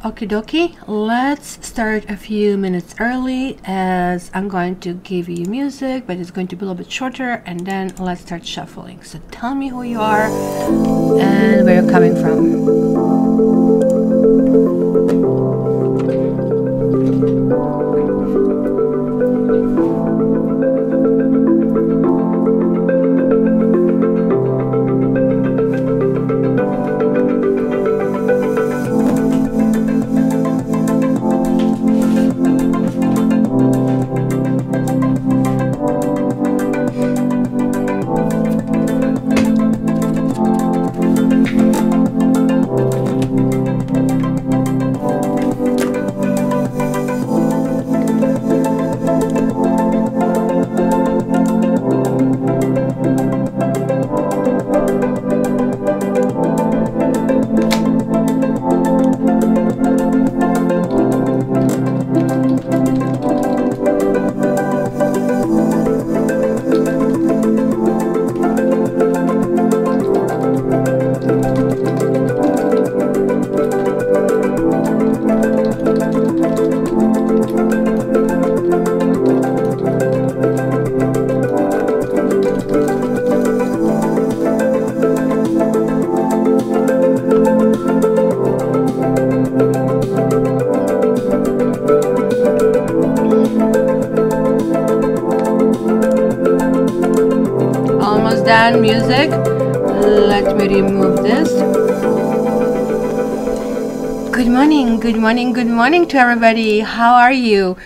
Okie dokie, let's start a few minutes early as I'm going to give you music, but it's going to be a little bit shorter, and then let's start shuffling. So tell me who you are and where you're coming from. Music. Let me remove this. Good morning, good morning, good morning to everybody. How are you?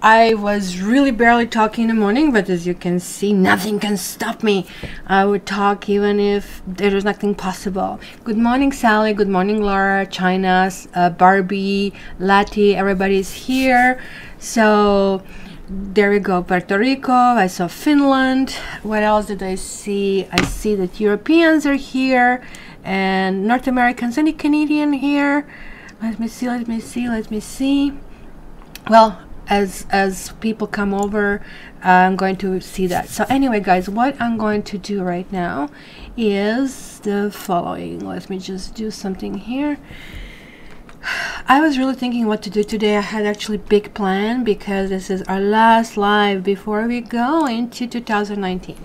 I was really barely talking in the morning, but as you can see, nothing can stop me. I would talk even if there was nothing possible. Good morning, Sally. Good morning, Laura, China, Barbie, Lati. Everybody's here. So there we go. Puerto Rico. I saw Finland. What else did I see? I see that Europeans are here and North Americans. Any Canadian here? Let me see. Let me see. Let me see. Well, as people come over, I'm going to see that. So anyway, guys, what I'm going to do right now is the following. Let me just do something here. I was really thinking what to do today. I had actually big plan because this is our last live before we go into 2019.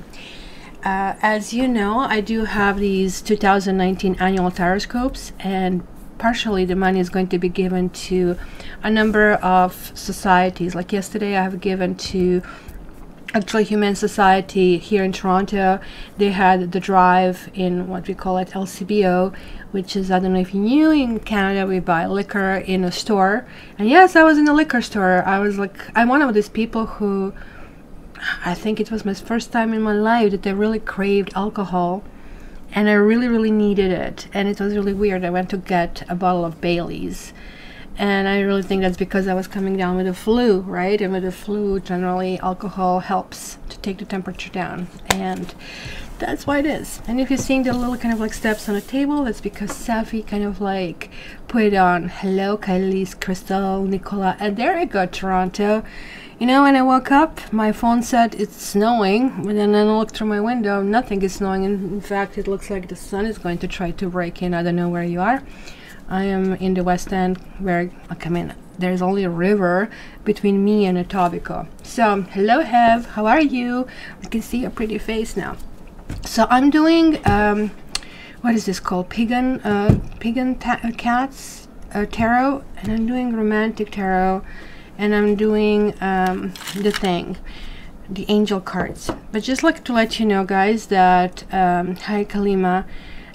As you know, I do have these 2019 annual taroscopes, and partially the money is going to be given to a number of societies. Like yesterday, I have given to actually Humane Society here in Toronto. They had the drive in what we call it LCBO, which is, I don't know if you knew, in Canada we buy liquor in a store. And yes, I was in a liquor store. I was like, I'm one of these people who, I think it was my first time in my life that I really craved alcohol, and I really needed it, and it was really weird. I went to get a bottle of Bailey's, and I really think that's because I was coming down with the flu, right? And with the flu, generally alcohol helps to take the temperature down, and that's why it is. And if you're seeing the little kind of like steps on the table, that's because Safi kind of like put it on. Hello, Kylie's, Crystal, Nicola, and there we go, Toronto. You know, when I woke up, my phone said it's snowing, and then I looked through my window, nothing is snowing. In fact, it looks like the sun is going to try to break in. I don't know where you are. I am in the West End, where, like, I mean, there's only a river between me and Etobicoke. So, hello, Hev, how are you? I can see your pretty face now. So, I'm doing, what is this called? Pagan Cats Tarot, and I'm doing Romantic Tarot, and I'm doing the angel cards. But just like to let you know, guys, that hi Kalima,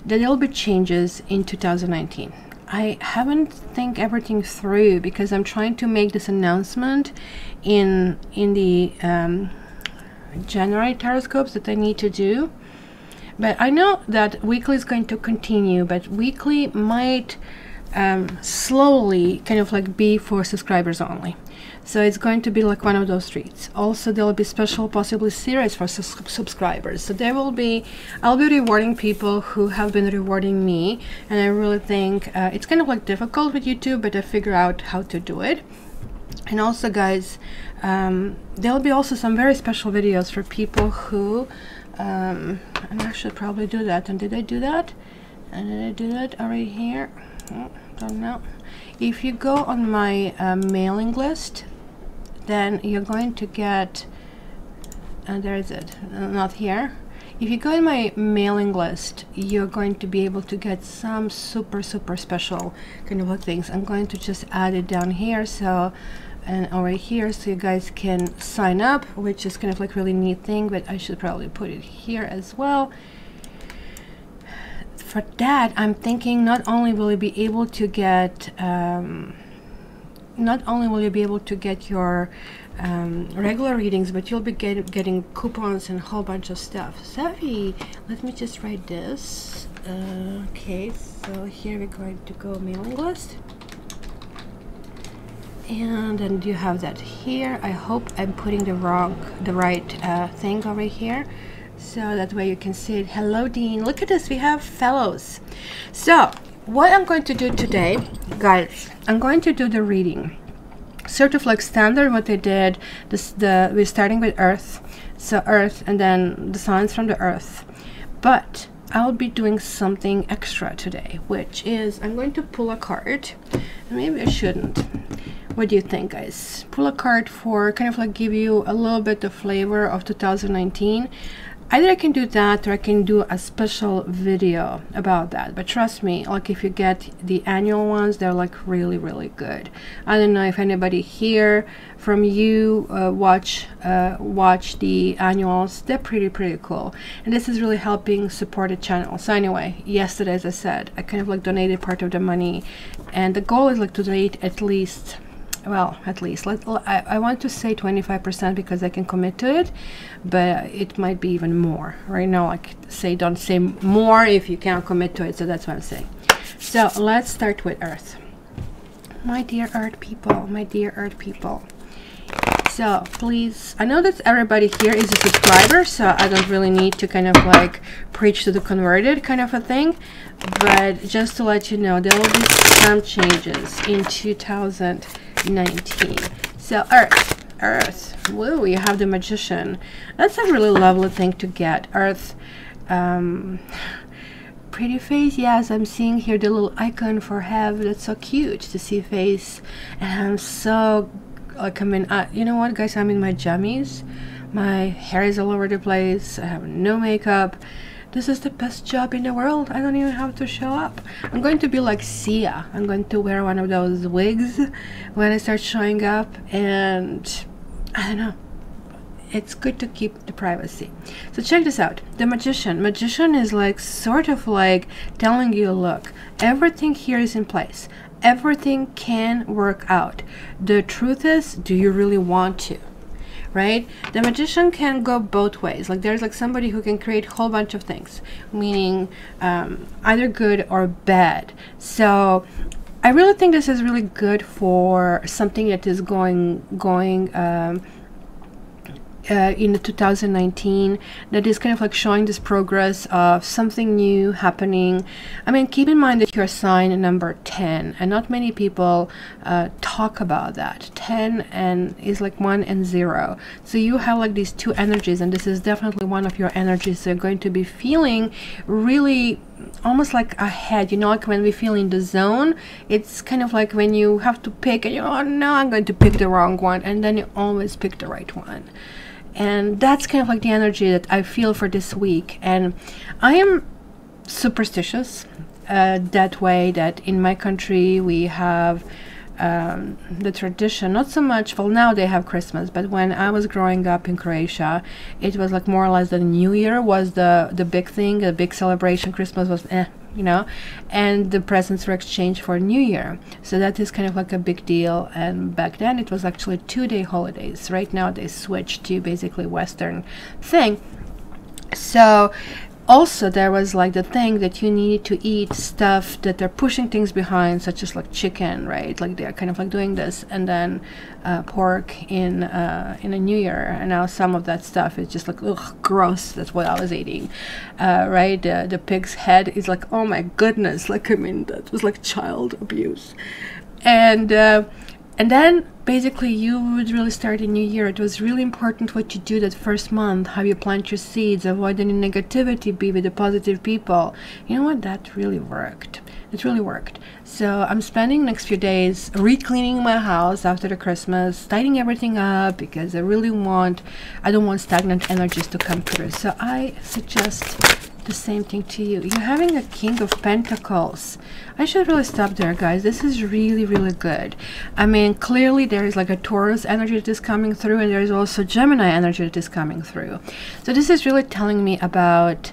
that there'll be changes in 2019. I haven't think everything through because I'm trying to make this announcement in the January taroscopes that I need to do. But I know that weekly is going to continue, but weekly might slowly kind of like be for subscribers only. So it's going to be like one of those treats. Also, there will be special, possibly series for subscribers. So there will be, I'll be rewarding people who have been rewarding me, and I really think it's kind of like difficult with YouTube, but I figure out how to do it. And also, guys, there'll be also some very special videos for people who, and I should probably do that. And did I do that? And did I do that already here? Oh, don't know. If you go on my mailing list, then you're going to get, there is it, not here. If you go in my mailing list, you're going to be able to get some super special kind of like things. I'm going to just add it down here, so, and over here, so you guys can sign up, which is kind of like really neat thing, but I should probably put it here as well. For that, I'm thinking not only will you be able to get your regular readings, but you'll be getting coupons and a whole bunch of stuff. Savvy, let me just write this. Okay, so here we're going to go mailing list, and then you have that here. I hope I'm putting the right thing over here, so that way you can see it. Hello, Dean. Look at this, we have fellows. So what I'm going to do today, guys, I'm going to do the reading sort of like standard what they did. We're starting with Earth, so Earth, and then the signs from the Earth, but I'll be doing something extra today, which is I'm going to pull a card. Maybe I shouldn't. What do you think, guys? Pull a card for kind of like give you a little bit of flavor of 2019. Either I can do that or I can do a special video about that, but trust me, like if you get the annual ones, they're like really good. I don't know if anybody here from you watch the annuals. They're pretty cool, and this is really helping support the channel. So anyway, yesterday, as I said, I kind of like donated part of the money, and the goal is like to donate at least, well, at least, I want to say 25% because I can commit to it, but it might be even more. Right now, like, don't say more if you can't commit to it, so that's what I'm saying. So let's start with Earth. My dear Earth people, my dear Earth people. So please, I know that everybody here is a subscriber, so I don't really need to kind of like preach to the converted kind of a thing, but just to let you know, there will be some changes in 2019. So Earth, woo, you have the Magician. That's a really lovely thing to get. Earth, pretty face. Yes, I'm seeing here the little icon for have. That's so cute to see face, and I'm so like, I mean, you know what, guys, I'm in my jammies, my hair is all over the place, I have no makeup. This is the best job in the world. I don't even have to show up. I'm going to be like Sia. I'm going to wear one of those wigs when I start showing up, and I don't know, it's good to keep the privacy. So check this out. The Magician is like sort of like telling you, look, everything here is in place, everything can work out. The truth is, do you really want to? Right? The Magician can go both ways. Like there's like somebody who can create a whole bunch of things, meaning either good or bad. So I really think this is really good for something that is going in the 2019, that is kind of like showing this progress of something new happening. I mean, keep in mind that you're sign number 10, and not many people talk about that. 10 and is like 1 and 0, so you have like these two energies, and this is definitely one of your energies. So you're going to be feeling really almost like ahead, you know, like when we feel in the zone. It's kind of like when you have to pick and you're, oh no, I'm going to pick the wrong one, and then you always pick the right one. And that's kind of like the energy that I feel for this week. And I am superstitious that way, that in my country we have the tradition, not so much, well, now they have Christmas, but when I was growing up in Croatia, it was like more or less the New Year was the big thing, the big celebration. Christmas was you know, and the presents were exchanged for New Year. So that is kind of like a big deal. And back then it was actually 2-day holidays. Right now they switched to basically Western thing. So also there was like the thing that you need to eat stuff that they're pushing things behind, such as like chicken, right? Like they're kind of like doing this, and then pork in a New Year. And now some of that stuff is just like, ugh, gross. That's what I was eating, right? The pig's head is like, oh my goodness, like, I mean, that was like child abuse. And then basically you would really start a new year. It was really important what you do that first month, how you plant your seeds, avoid any negativity, be with the positive people. You know what? That really worked. It really worked. So I'm spending next few days re-cleaning my house after the Christmas, tidying everything up, because I don't want stagnant energies to come through. So I suggest the same thing to you. You're having a King of Pentacles. I should really stop there, guys. This is really, really good. I mean, clearly there is like a Taurus energy that is coming through, and there is also Gemini energy that is coming through. So this is really telling me about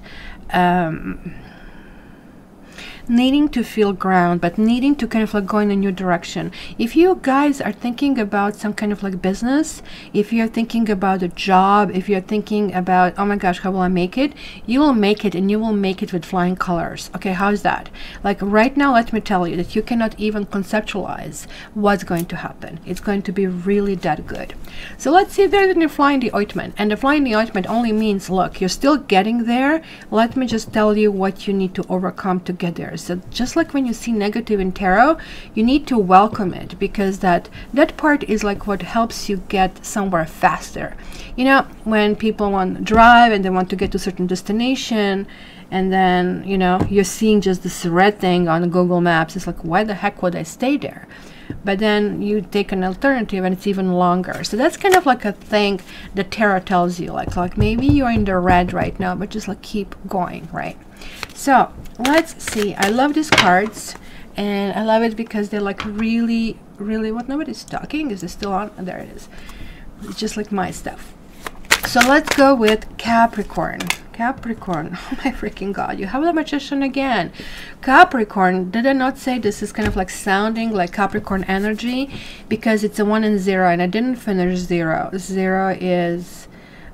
needing to feel ground, but needing to kind of like go in a new direction. If you guys are thinking about some kind of like business, if you're thinking about a job, if you're thinking about, oh my gosh, how will I make it? You will make it, and you will make it with flying colors. Okay, how's that? Like right now, let me tell you that you cannot even conceptualize what's going to happen. It's going to be really that good. So let's see if there's any fly in the ointment. And the fly in the ointment only means, look, you're still getting there. Let me just tell you what you need to overcome to get there. So just like when you see negative in tarot, you need to welcome it, because that part is like what helps you get somewhere faster. You know, when people want to drive and they want to get to a certain destination, and then, you know, you're seeing just this red thing on Google Maps, it's like, why the heck would I stay there? But then you take an alternative and it's even longer. So that's kind of like a thing that tarot tells you, like maybe you're in the red right now, but just like keep going, right? So let's see. I love these cards, and I love it because they're like really, really, what, nobody's talking? Is it still on? Oh, there it is. It's just like my stuff. So let's go with Capricorn. Capricorn, oh my freaking god, you have the Magician again. Capricorn, did I not say this is kind of like sounding like Capricorn energy? Because it's a 1 and 0, and I didn't finish 0. 0 is,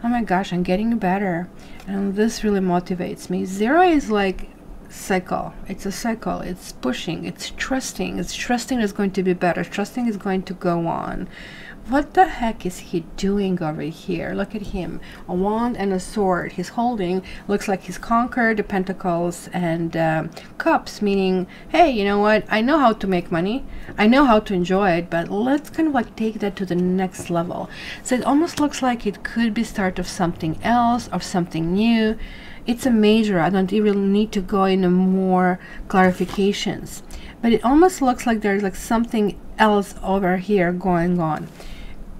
oh my gosh, I'm getting better, and this really motivates me. 0 is like cycle. It's a cycle. It's pushing. It's trusting. It's trusting it's going to be better. Trusting is going to go on. What the heck is he doing over here? Look at him. A wand and a sword. He's holding, looks like he's conquered the pentacles and cups, meaning, hey, you know what? I know how to make money. I know how to enjoy it, but let's kind of like take that to the next level. So it almost looks like it could be start of something else, of something new. It's a major. I don't even need to go into more clarifications. But it almost looks like there's like something else over here going on.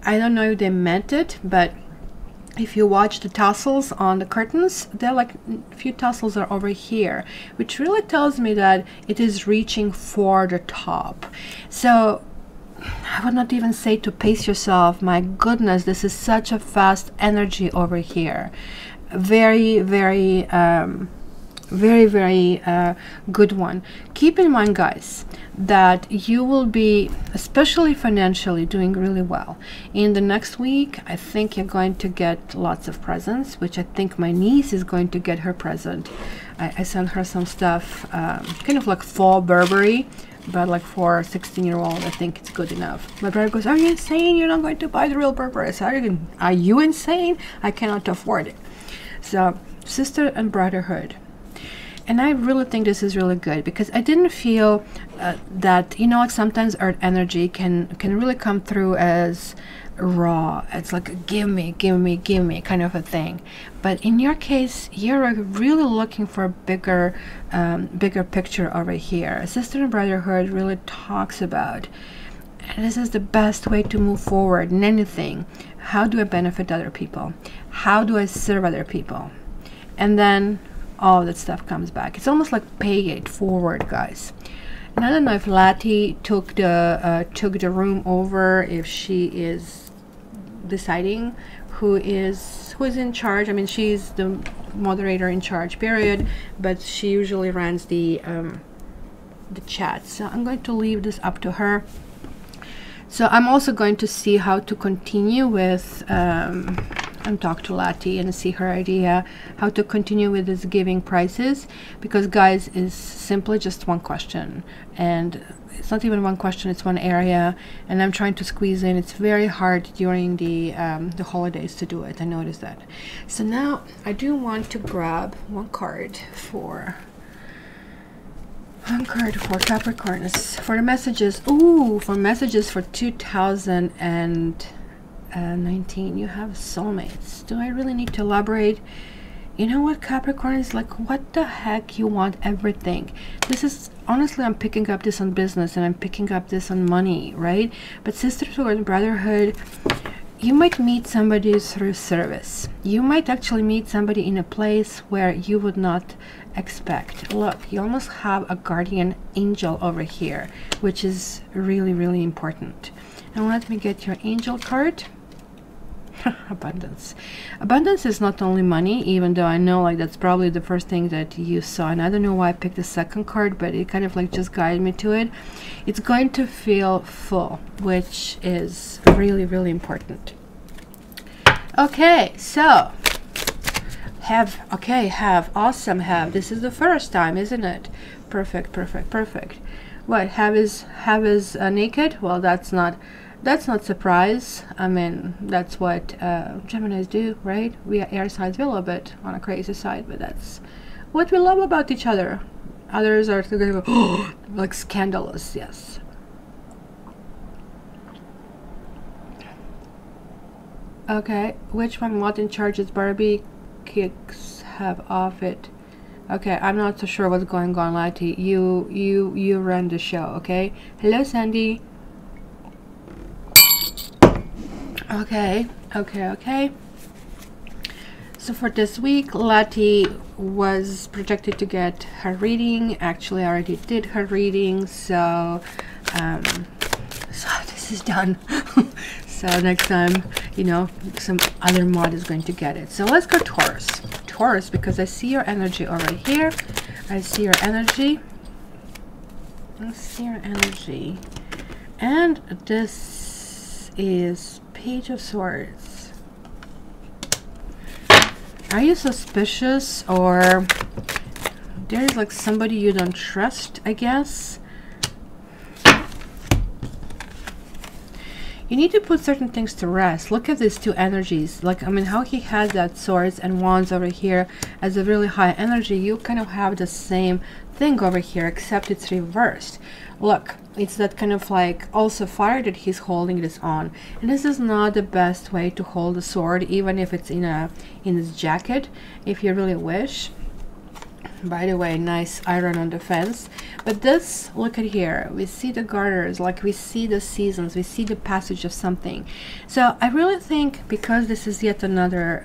I don't know if they meant it, but if you watch the tassels on the curtains, they're like a few tassels are over here, which really tells me that it is reaching for the top. So I would not even say to pace yourself. My goodness, this is such a fast energy over here. Very, very, very good one. Keep in mind, guys, that you will be, especially financially, doing really well. In the next week, I think you're going to get lots of presents, which I think my niece is going to get her present. I sent her some stuff, kind of like fall Burberry, but like for a 16-year-old, I think it's good enough. My brother goes, are you insane? You're not going to buy the real Burberry. I said, are you insane? I cannot afford it. So, sister and brotherhood. And I really think this is really good, because I didn't feel that, you know, like sometimes earth energy can really come through as raw. It's like give me kind of a thing. But in your case, you're really looking for a bigger picture over here. Sister and brotherhood really talks about, and this is the best way to move forward in anything. How do I benefit other people? How do I serve other people? And then all that stuff comes back. It's almost like pay it forward, guys. And I don't know if Lati took the room over, if she is deciding who is in charge. I mean, she's the moderator in charge, period, but she usually runs the chat. So I'm going to leave this up to her. So I'm also going to see how to continue with and talk to Lati and see her idea how to continue with this giving prices, because guys, is simply just one question, and it's not even one question, it's one area, and I'm trying to squeeze in. It's very hard during the holidays to do it. I noticed that. So now I do want to grab one card for Capricorns for the messages. Ooh, for messages for 2019. You have soulmates. Do I really need to elaborate? You know what, Capricorn is like, what the heck, you want everything. This is, honestly, I'm picking up this on business and I'm picking up this on money, right? But sisterhood and brotherhood, you might meet somebody through service. You might actually meet somebody in a place where you would not expect. Look, you almost have a guardian angel over here, which is really, really important. And let me get your angel card. Abundance. Abundance is not only money, even though I know like that's probably the first thing that you saw, and I don't know why I picked the second card, but it kind of like just guided me to it. It's going to feel full, which is really, really important. Okay, so have awesome. Have, this is the first time, isn't it? Perfect, perfect, perfect. What, have is naked? Well, that's not surprise. I mean, that's what Geminis do, right? We are air signs, we're a little bit on a crazy side, but that's what we love about each other. Others are going to go like scandalous. Yes. Okay, which one? What in charges? Barbie kicks have off it. Okay, I'm not so sure what's going on, Lati. You run the show, okay? Hello, Sandy. Okay. So for this week, Lati was projected to get her reading. Actually, I already did her reading, so this is done. So next time, you know, some other mod is going to get it. So let's go Taurus. Taurus, because I see your energy over here. I see your energy. And this is Page of Swords. Are you suspicious, or there's like somebody you don't trust, I guess? You need to put certain things to rest. Look at these two energies. Like, I mean, how he has that swords and wands over here as a really high energy. You kind of have the same thing over here, except it's reversed. Look, it's that kind of like also fire that he's holding this on. And this is not the best way to hold a sword, even if it's in his jacket, if you really wish. By the way, nice iron on the fence. But this, look at here, we see the garters, like we see the seasons, we see the passage of something. So I really think, because this is yet another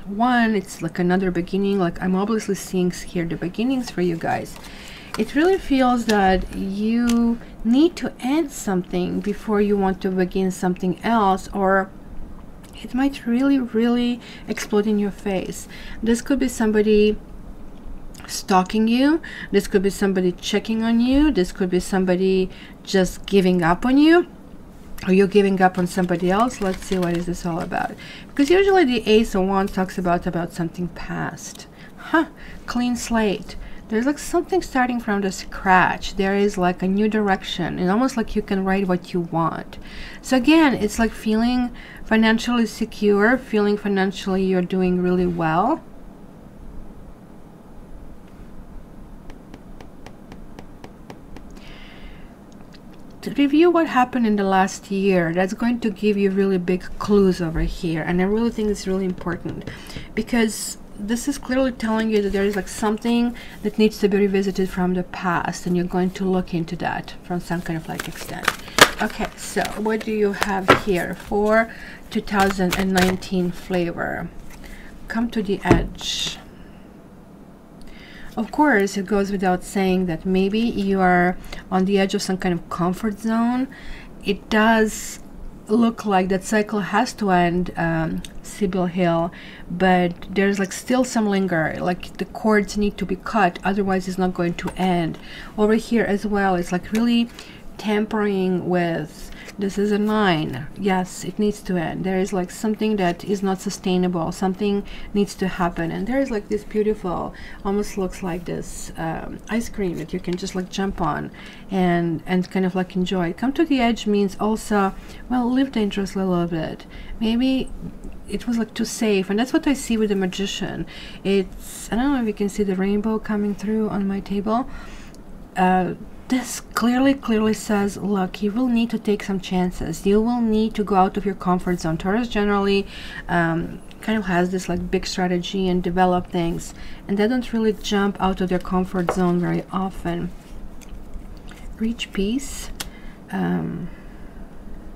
one, it's like another beginning. Like, I'm obviously seeing here the beginnings for you guys. It really feels that you need to end something before you want to begin something else, or it might really, really explode in your face. This could be somebody stalking you. This could be somebody checking on you. This could be somebody just giving up on you, or you're giving up on somebody else. Let's see, what is this all about? Because usually the Ace of Wands talks about something past. Clean slate. There's like something starting from the scratch. There is like a new direction, and almost like you can write what you want. So again, it's like feeling financially secure, feeling financially you're doing really well. To review what happened in the last year, that's going to give you really big clues over here, and I really think it's really important, because this is clearly telling you that there is like something that needs to be revisited from the past, and you're going to look into that from some kind of like extent. Okay, so what do you have here for 2019 flavor? Come to the edge. Of course, it goes without saying that maybe you are on the edge of some kind of comfort zone. It does look like that cycle has to end, Sibyl Hill, but there's like still some linger, like the cords need to be cut, otherwise it's not going to end. Over here as well, it's like really tampering with, this is a 9. Yes, it needs to end. There is like something that is not sustainable, something needs to happen, and there is like this beautiful, almost looks like this ice cream that you can just like jump on and kind of like enjoy. Come to the edge means also, well, live dangerously a little bit. Maybe it was like too safe, and that's what I see with the Magician. It's, I don't know if you can see the rainbow coming through on my table. this clearly says, look, you will need to take some chances. You will need to go out of your comfort zone. Taurus generally kind of has this like big strategy and develop things, and they don't really jump out of their comfort zone very often. Reach peace.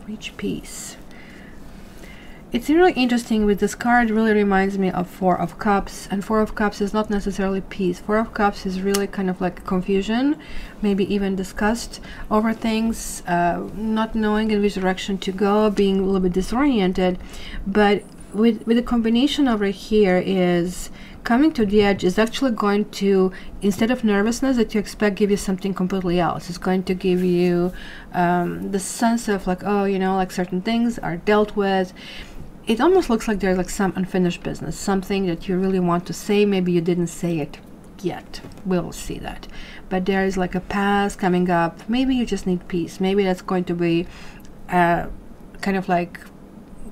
Reach peace. It's really interesting with this card. Really reminds me of Four of Cups, and Four of Cups is not necessarily peace. Four of Cups is really kind of like confusion, maybe even disgust over things, not knowing in which direction to go, being a little bit disoriented. But with the combination over here is coming to the edge is actually going to, instead of nervousness that you expect, give you something completely else. It's going to give you the sense of like, oh, you know, like certain things are dealt with. It almost looks like there's like some unfinished business, something that you really want to say, maybe you didn't say it yet. We'll see that. But there is like a past coming up. Maybe you just need peace. Maybe that's going to be kind of like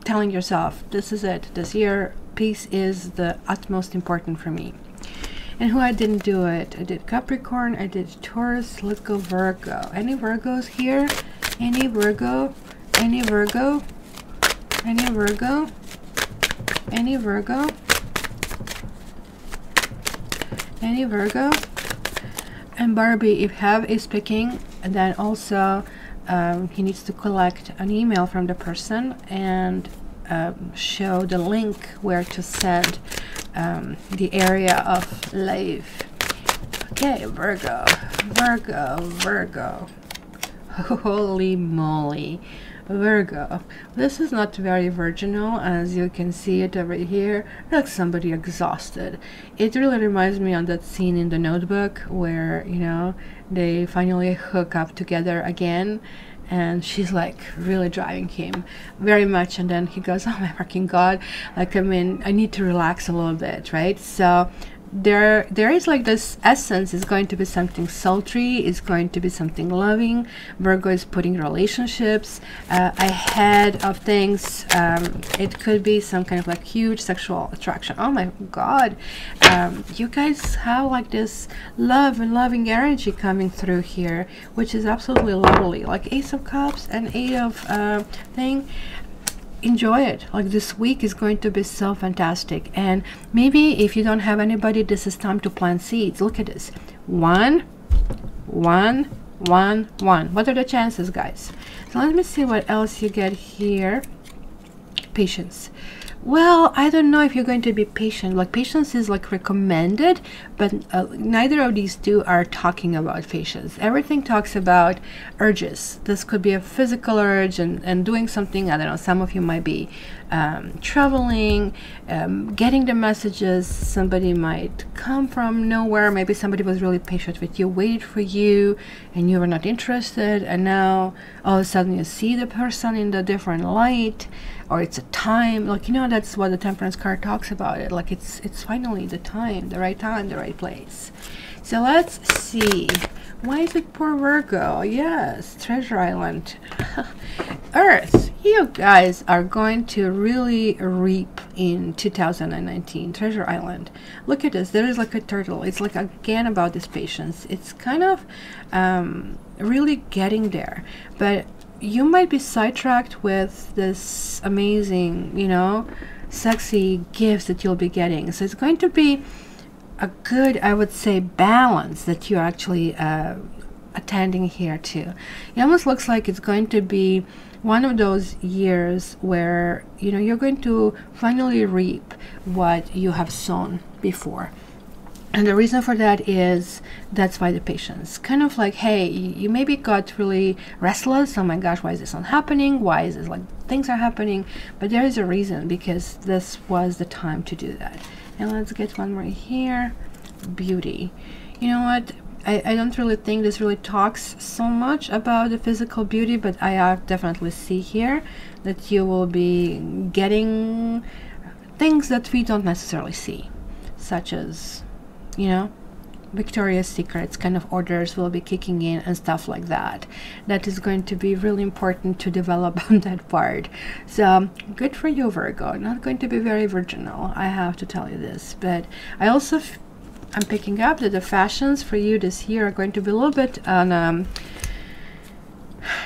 telling yourself, this is it. This year, peace is the utmost important for me. And who I didn't do it? I did Capricorn, I did Taurus. Let's go Virgo. Any Virgos here? Any Virgo? Any Virgo? Any Virgo? Any Virgo? Any Virgo? And Barbie, if Have is picking, and then also he needs to collect an email from the person and show the link where to send the area of life. Okay, Virgo, Virgo, Virgo. Holy moly. Virgo, this is not very virginal, as you can see it over here, like somebody exhausted. It really reminds me of that scene in The Notebook where, you know, they finally hook up together again, and she's like really driving him very much, and then he goes, oh my fucking god, like, I mean, I need to relax a little bit, right? So there is like this essence is going to be something sultry, is going to be something loving. Virgo is putting relationships ahead of things. It could be some kind of like huge sexual attraction. Oh my god, you guys have like this love and loving energy coming through here, which is absolutely lovely. Like Ace of Cups and Eight of thing. Enjoy it. Like this week is going to be so fantastic. And maybe if you don't have anybody, this is time to plant seeds. Look at this. 1 1 1 1. What are the chances, guys? So let me see what else you get here. Patience. Well, I don't know if you're going to be patient. Like patience is like recommended, but neither of these two are talking about patience. Everything talks about urges. This could be a physical urge and doing something. I don't know, some of you might be traveling, getting the messages. Somebody might come from nowhere. Maybe somebody was really patient with you, waited for you, and you were not interested, and now all of a sudden you see the person in the different light, or it's a time, like, you know, that's what the Temperance card talks about it, like it's finally the time, the right place. So let's see, why is it poor Virgo? Yes, Treasure Island. Earth, you guys are going to really reap in 2019. Treasure Island, look at this, there is like a turtle. It's like again about this patience. It's kind of really getting there, but you might be sidetracked with this amazing, you know, sexy gifts that you'll be getting. So it's going to be a good, I would say, balance that you're actually attending here too. It almost looks like it's going to be one of those years where, you know, you're going to finally reap what you have sown before. And the reason for that is, that's why the patience. Kind of like, hey, you maybe got really restless. Oh my gosh, why is this not happening? Why is this like things are happening? But there is a reason, because this was the time to do that. And let's get one right here. Beauty. You know what? I don't really think this really talks so much about the physical beauty, but I definitely see here that you will be getting things that we don't necessarily see, such as, you know, Victoria's Secrets kind of orders will be kicking in and stuff like that. That is going to be really important to develop on that part. So good for you, Virgo. Not going to be very virginal, I have to tell you this, but I also I'm picking up that the fashions for you this year are going to be a little bit on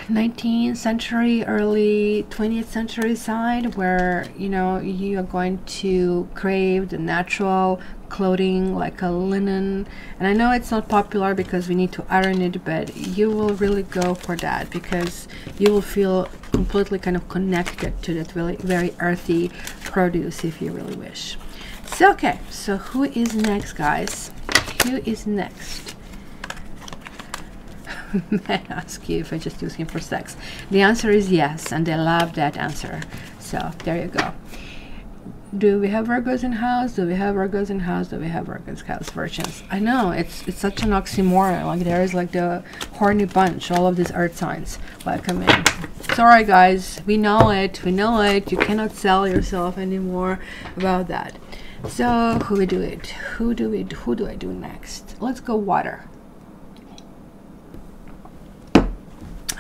19th century, early 20th century side, where you know you are going to crave the natural clothing like a linen. And I know it's not popular because we need to iron it, but you will really go for that because you will feel completely kind of connected to that really very earthy produce if you really wish. So okay, so who is next, guys? Who is next? May I ask you if I just use him for sex? The answer is yes, and I love that answer. So there you go. Do we have Virgos in house? Do we have Virgos in house? Do we have Virgos in house versions? I know it's such an oxymoron. Like there is like the horny bunch, all of these earth signs. Welcome in. Sorry guys, we know it. We know it. You cannot sell yourself anymore about that. So who we do it? Who do I do next? Let's go water.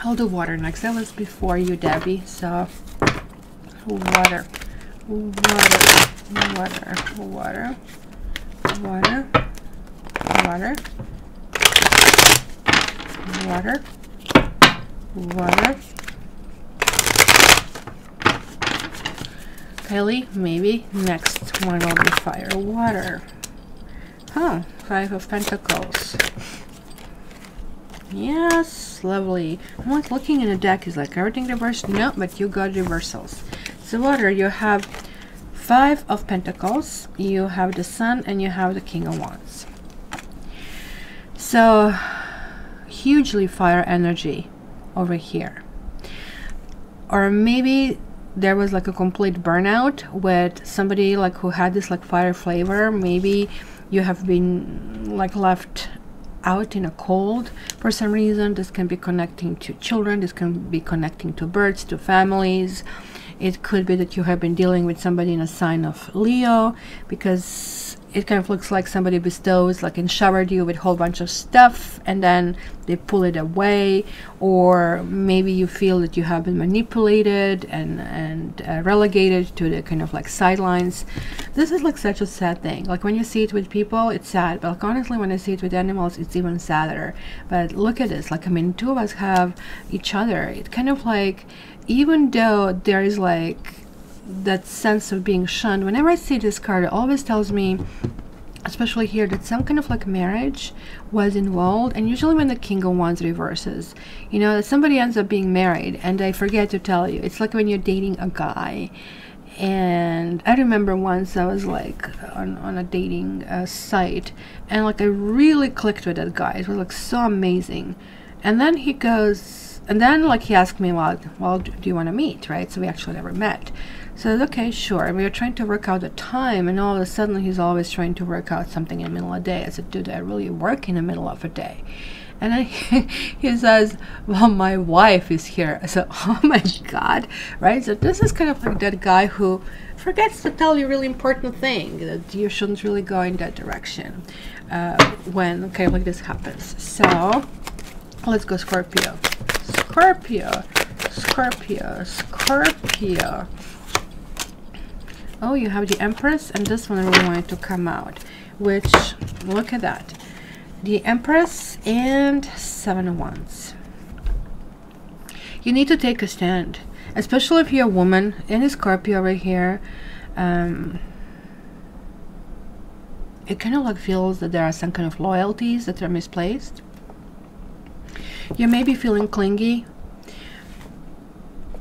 I'll do water next. That was before you, Debbie. So water, water, water, water, water, water, water, water. Kelly, maybe next one will be fire, water. Huh, 5 of Pentacles. Yes, lovely. I'm like looking in the deck, is like everything reversed? No, but you got reversals. So water, you have 5 of Pentacles, you have the Sun, and you have the King of Wands. So hugely fire energy over here. Or maybe there was like a complete burnout with somebody like who had this like fire flavor. Maybe you have been like left out in a cold for some reason. This can be connecting to children, this can be connecting to birds, to families. It could be that you have been dealing with somebody in a sign of Leo, because it kind of looks like somebody bestows, like showered you with a whole bunch of stuff and then they pull it away. Or maybe you feel that you have been manipulated and relegated to the kind of like sidelines. This is like such a sad thing. Like when you see it with people, it's sad, but like honestly when I see it with animals, it's even sadder. But look at this, like I mean, two of us have each other. It kind of like, even though there is like that sense of being shunned, whenever I see this card, it always tells me, especially here, that some kind of like marriage was involved. And usually when the King of Wands reverses, you know, that somebody ends up being married and they forget to tell you. It's like when you're dating a guy. And I remember once I was like on a dating site, and like I really clicked with that guy. It was like so amazing. And then he goes, and then like he asked me, well, do you want to meet, right? So we actually never met. So I said, okay, sure. And we were trying to work out the time, and all of a sudden he's always trying to work out something in the middle of the day. I said, dude, I really work in the middle of a day. And then he says, well, my wife is here. I said, oh my God, right? So this is kind of like that guy who forgets to tell you a really important thing, that you shouldn't really go in that direction when okay like this happens. So let's go Scorpio. Scorpio, Scorpio, Scorpio. Oh, you have the Empress, and this one I really wanted to come out, which, look at that. The Empress and 7 of Wands. You need to take a stand, especially if you're a woman. In Scorpio over here, it kind of like feels that there are some kind of loyalties that are misplaced. You may be feeling clingy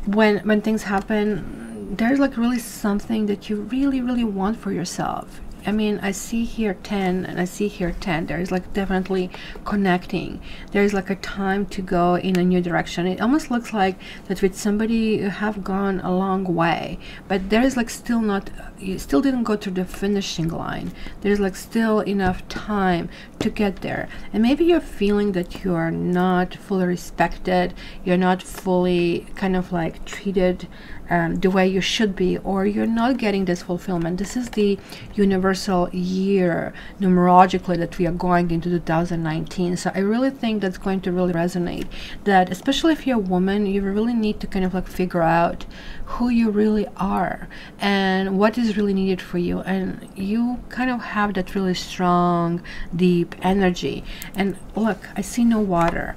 when things happen. There's like really something that you really want for yourself. I mean, I see here 10 and I see here 10. There's like definitely connecting. There's like a time to go in a new direction. It almost looks like that with somebody you have gone a long way, but there is like still not, you still didn't go to the finishing line. There's like still enough time to get there. And maybe you're feeling that you are not fully respected, you're not fully kind of like treated the way you should be, or you're not getting this fulfillment. This is the universe universal year numerologically that we are going into 2019. So I really think that's going to really resonate, that especially if you're a woman, you really need to kind of like figure out who you really are and what is really needed for you, and you kind of have that really strong, deep energy. And look, I see no water.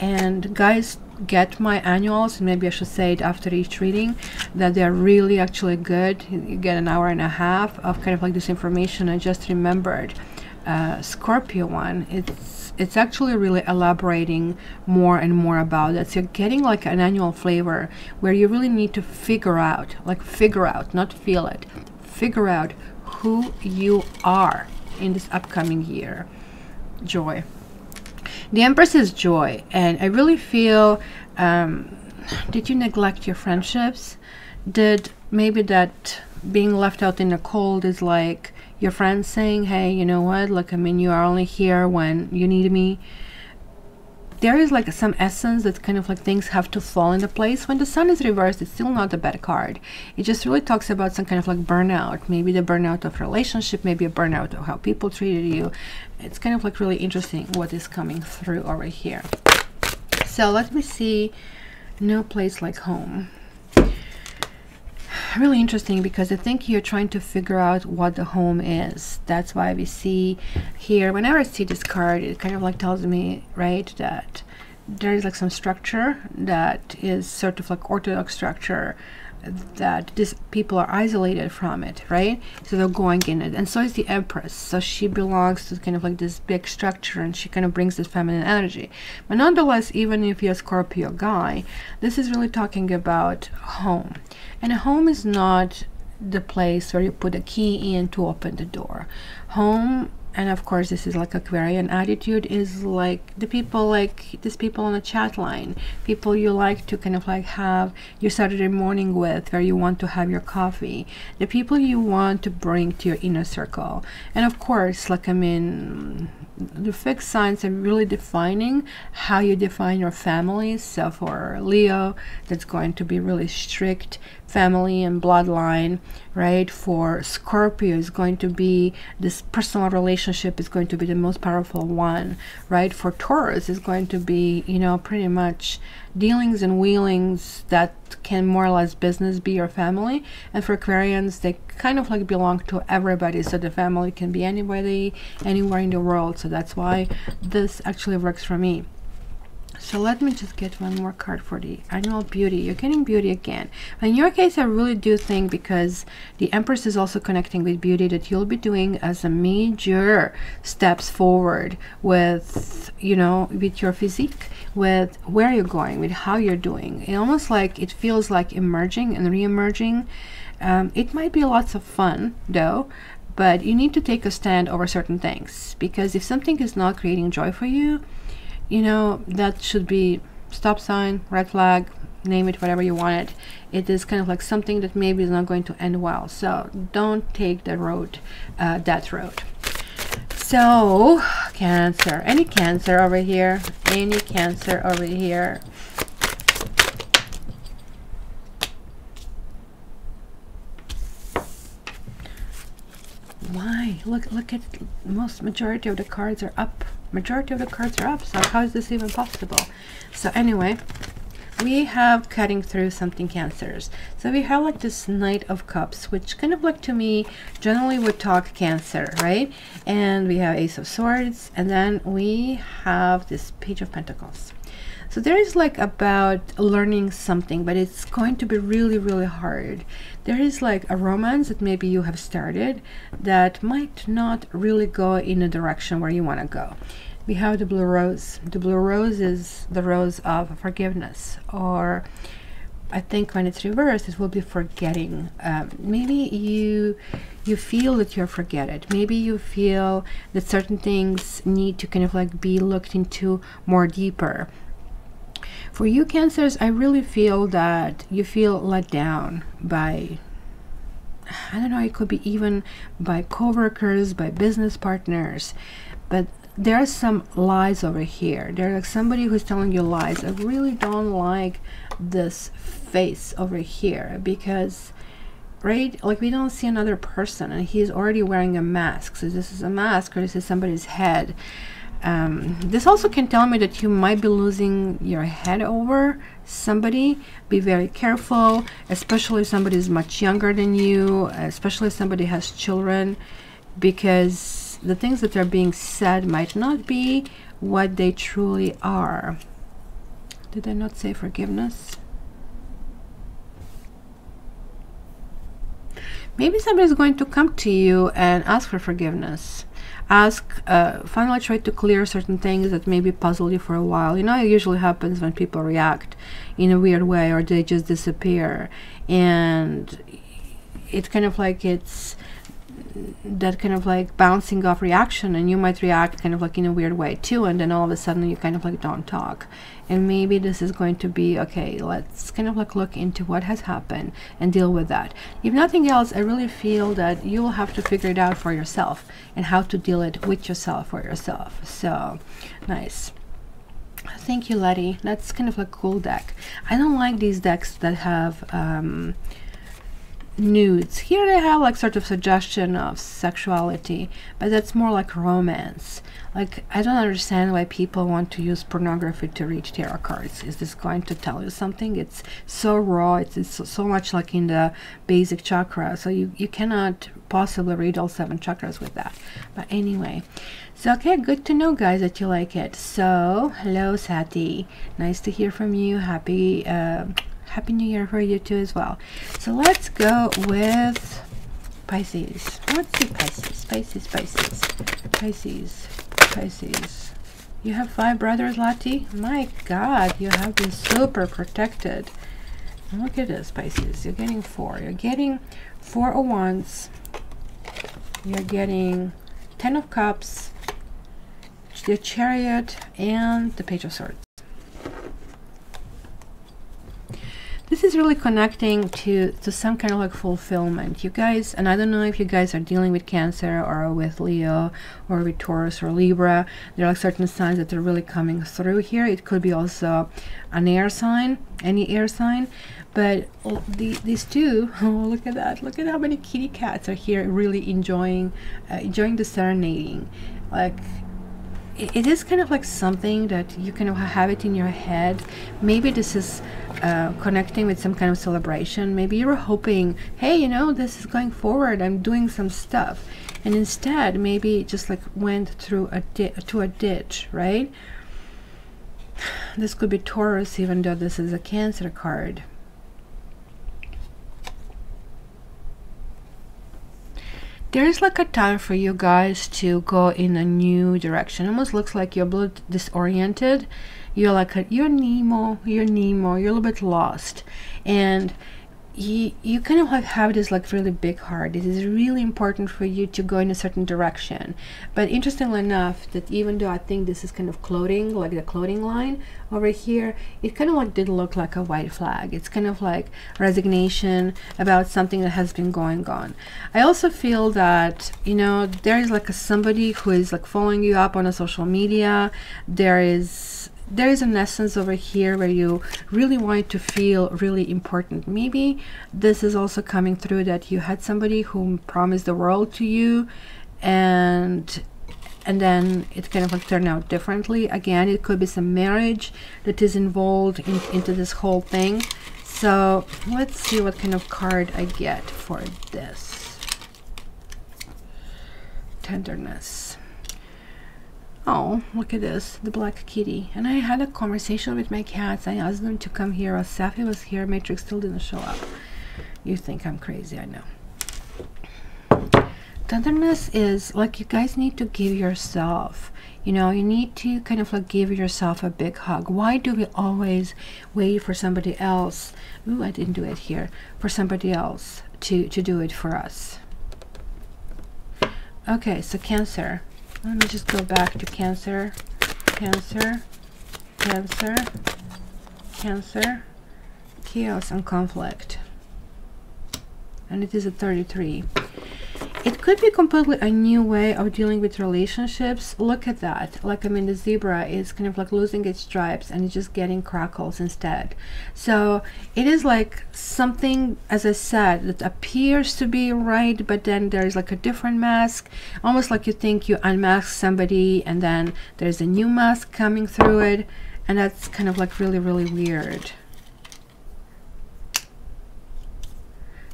And guys, get my annuals, maybe I should say it after each reading, that they're really actually good. You get an hour and a half of kind of like this information. I just remembered Scorpio one, it's actually really elaborating more and more about it. So you're getting like an annual flavor where you really need to figure out, not feel it, figure out who you are in this upcoming year. Joy. The Empress is joy, and I really feel, did you neglect your friendships? Did maybe that being left out in the cold is like your friends saying, hey, you know what, look, I mean, you are only here when you need me. There is like some essence that kind of like things have to fall into place. When the Sun is reversed, it's still not a bad card. It just really talks about some kind of like burnout, maybe the burnout of relationship, maybe a burnout of how people treated you. It's kind of like really interesting what is coming through over here. So let me see. No place like home. Really interesting, because I think you're trying to figure out what the home is. That's why we see here, whenever I see this card, it kind of like tells me, right, that there is like some structure that is sort of like orthodox structure, that these people are isolated from it, right? So they're going in it. And so is the Empress. So she belongs to kind of like this big structure, and she kind of brings this feminine energy. But nonetheless, even if you're a Scorpio guy, this is really talking about home. And a home is not the place where you put a key in to open the door. Home, and of course this is like Aquarian attitude, is like the people, like these people on the chat line, people you like to kind of like have your Saturday morning with, where you want to have your coffee, the people you want to bring to your inner circle. And of course, like, I mean, the fixed signs are really defining how you define your family. So for Leo, that's going to be really strict family and bloodline, right? For Scorpio, is going to be this personal relationship is going to be the most powerful one, right? For Taurus, is going to be, you know, pretty much dealings and wheelings that can more or less business be your family. And for Aquarians, they kind of like belong to everybody, so the family can be anybody, anywhere in the world. So that's why this actually works for me. So let me just get one more card for the annual beauty. You're getting beauty again. In your case, I really do think, because the Empress is also connecting with beauty, that you'll be doing as a major steps forward with, you know, with your physique, with where you're going, with how you're doing. It almost like, it feels like emerging and re-emerging. It might be lots of fun though, but you need to take a stand over certain things, because if something is not creating joy for you, you know, that should be stop sign, red flag, name it whatever you want it. It is kind of like something that maybe is not going to end well. So don't take the road, that road. So Cancer, any Cancer over here, any Cancer over here. Why? Look at majority of the cards are up. Majority of the cards are up. So how is this even possible? So anyway, we have cutting through something Cancers. So we have like this Knight of Cups, which kind of like, to me, generally would talk Cancer, right? And we have Ace of Swords, and then we have this Page of Pentacles. So there is like about learning something, but it's going to be really, really hard. There is like a romance that maybe you have started that might not really go in a direction where you want to go. We have the Blue Rose. The Blue Rose is the rose of forgiveness, or I think when it's reversed, it will be forgetting. Maybe you feel that you're forget. Maybe you feel that certain things need to kind of like be looked into more deeper. For you Cancers, I really feel that you feel let down by, I don't know, it could be even by coworkers, by business partners, but there are some lies over here. There's like somebody who's telling you lies. I really don't like this face over here, because right? Like we don't see another person, and he's already wearing a mask. So this is a mask, or this is somebody's head. This also can tell me that you might be losing your head over somebody. Be very careful, especially if somebody is much younger than you, especially if somebody has children, because the things that are being said might not be what they truly are. Did I not say forgiveness? Maybe somebody's going to come to you and ask for forgiveness. Finally try to clear certain things that maybe puzzle you for a while. You know, it usually happens when people react in a weird way, or they just disappear, and it's kind of like it's that kind of like bouncing off reaction, and you might react kind of like in a weird way too, and then all of a sudden you kind of like don't talk. And maybe this is going to be, okay, let's kind of like look into what has happened and deal with that. If nothing else, I really feel that you will have to figure it out for yourself and how to deal it with yourself for yourself. So nice. Thank you, Letty. That's kind of like a cool deck. I don't like these decks that have nudes. Here they have like sort of suggestion of sexuality, but that's more like romance. Like, I don't understand why people want to use pornography to read tarot cards. Is this going to tell you something? It's so raw. It's so much like in the basic chakra, so you cannot possibly read all 7 chakras with that. But anyway, so okay, good to know, guys, that you like it. So hello, Sati, nice to hear from you. Happy New Year for you too as well. So let's go with Pisces. Let's see Pisces. You have 5 brothers, Lati? My God, you have been super protected. Look at this, Pisces. You're getting 4. You're getting 4 of Wands. You're getting 10 of Cups, the Chariot, and the Page of Swords. This is really connecting to some kind of like fulfillment, you guys. And I don't know if you guys are dealing with Cancer or with Leo or with Taurus or Libra. There are like certain signs that are really coming through here. It could be also an air sign, any air sign. But these two, oh, look at that. Look at how many kitty cats are here really enjoying the serenading. Like, it is kind of like something that you kind of have it in your head. Maybe this is connecting with some kind of celebration. Maybe you're hoping, hey, you know, this is going forward, I'm doing some stuff, and instead maybe it just like went through a ditch, right? This could be Taurus, even though this is a Cancer card. There is like a time for you guys to go in a new direction. Almost looks like you're a little disoriented. You're like you're Nemo, you're a little bit lost, and you kind of like have this like really big heart. It is really important for you to go in a certain direction. But interestingly enough, that even though I think this is kind of clothing, like the clothing line over here, it kind of like did look like a white flag. It's kind of like resignation about something that has been going on. I also feel that, you know, there is like somebody who is like following you up on a social media. There is an essence over here where you really want to feel really important. Maybe this is also coming through that you had somebody who promised the world to you, and then it kind of like turned out differently. Again, it could be some marriage that is involved into this whole thing. So let's see what kind of card I get for this. Tenderness. Oh, look at this, the black kitty. And I had a conversation with my cats. I asked them to come here. Safi was here. Matrix still didn't show up. You think I'm crazy, I know. Tenderness is like you guys need to give yourself, you know, you need to kind of like give yourself a big hug. Why do we always wait for somebody else? Ooh, I didn't do it here. For somebody else to do it for us. Okay, so Cancer. Let me just go back to Cancer, Cancer, Cancer, Cancer, Chaos and Conflict. And it is a 33. it could be completely a new way of dealing with relationships. Look at that. Like, I mean, the zebra is kind of like losing its stripes and it's just getting crackles instead. So it is like something, as I said, that appears to be right, but then there's like a different mask, almost like you think you unmask somebody and then there's a new mask coming through it, and that's kind of like really, really weird.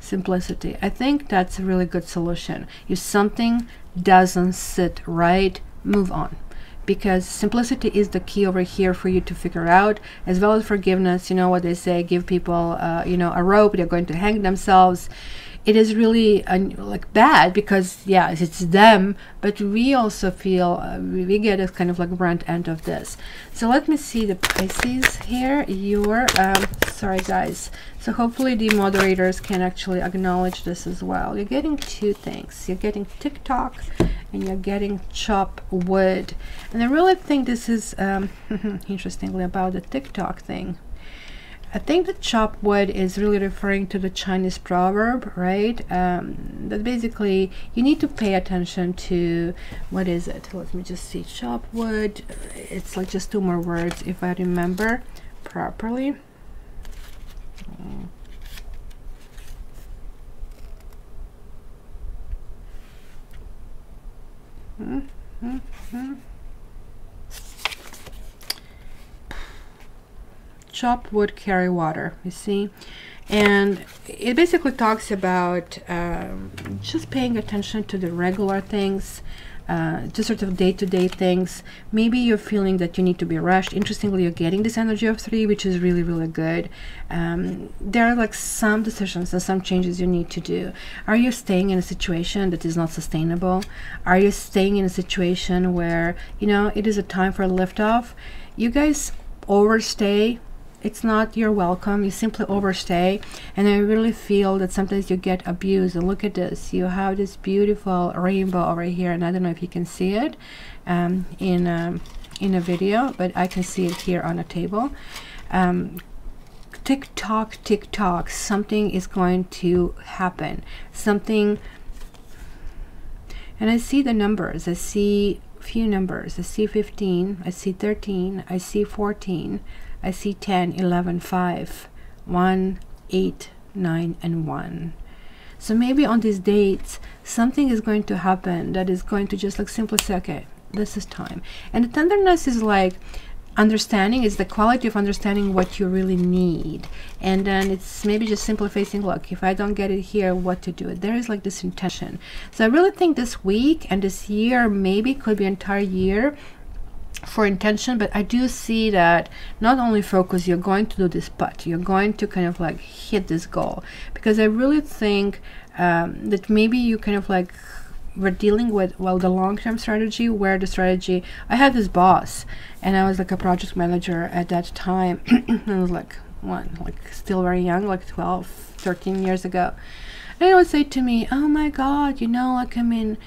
Simplicity. I think that's a really good solution. If something doesn't sit right, move on, because simplicity is the key over here for you to figure out, as well as forgiveness. You know what they say, give people you know, a rope, they're going to hang themselves. It is really like bad, because yeah, it's them, but we also feel we get a kind of like brunt end of this. So let me see the Pisces here. You're sorry guys, so hopefully the moderators can actually acknowledge this as well. You're getting two things. You're getting TikTok and you're getting chop wood, and I really think this is interestingly about the TikTok thing. I think the chop wood is really referring to the Chinese proverb, right? That basically you need to pay attention to, what is it? Let me just see. Chop wood. It's like just two more words if I remember properly. Chop wood, carry water, you see. And it basically talks about just paying attention to the regular things, just sort of day-to-day things. Maybe you're feeling that you need to be rushed. Interestingly, you're getting this energy of 3, which is really, really good. There are like some decisions and some changes you need to do. Are you staying in a situation that is not sustainable? Are you staying in a situation where, you know, it is a time for a liftoff? You guys overstay. It's not you're welcome, you simply overstay. And I really feel that sometimes you get abused. And look at this, you have this beautiful rainbow over here, and I don't know if you can see it in a video, but I can see it here on a table. Tick tock, tick tock, something is going to happen, something. And I see the numbers. I see few numbers. I see 15, I see 13, I see 14, I see 10, 11, 5, 1, 8, 9, and 1. So maybe on these dates, something is going to happen that is going to just like simply say, okay, this is time. And the tenderness is like understanding, is the quality of understanding what you really need. And then it's maybe just simply facing, look, if I don't get it here, what to do. There is like this intention. So I really think this week and this year, maybe could be entire year for intention, but I do see that not only focus, you're going to do this, but you're going to kind of like hit this goal, because I really think that maybe you kind of like we're dealing with, well, the long-term strategy, where the strategy, I had this boss and I was like a project manager at that time. I was like, what, like still very young, like 12, 13 years ago. And he would say to me, oh my God, you know, like, I mean,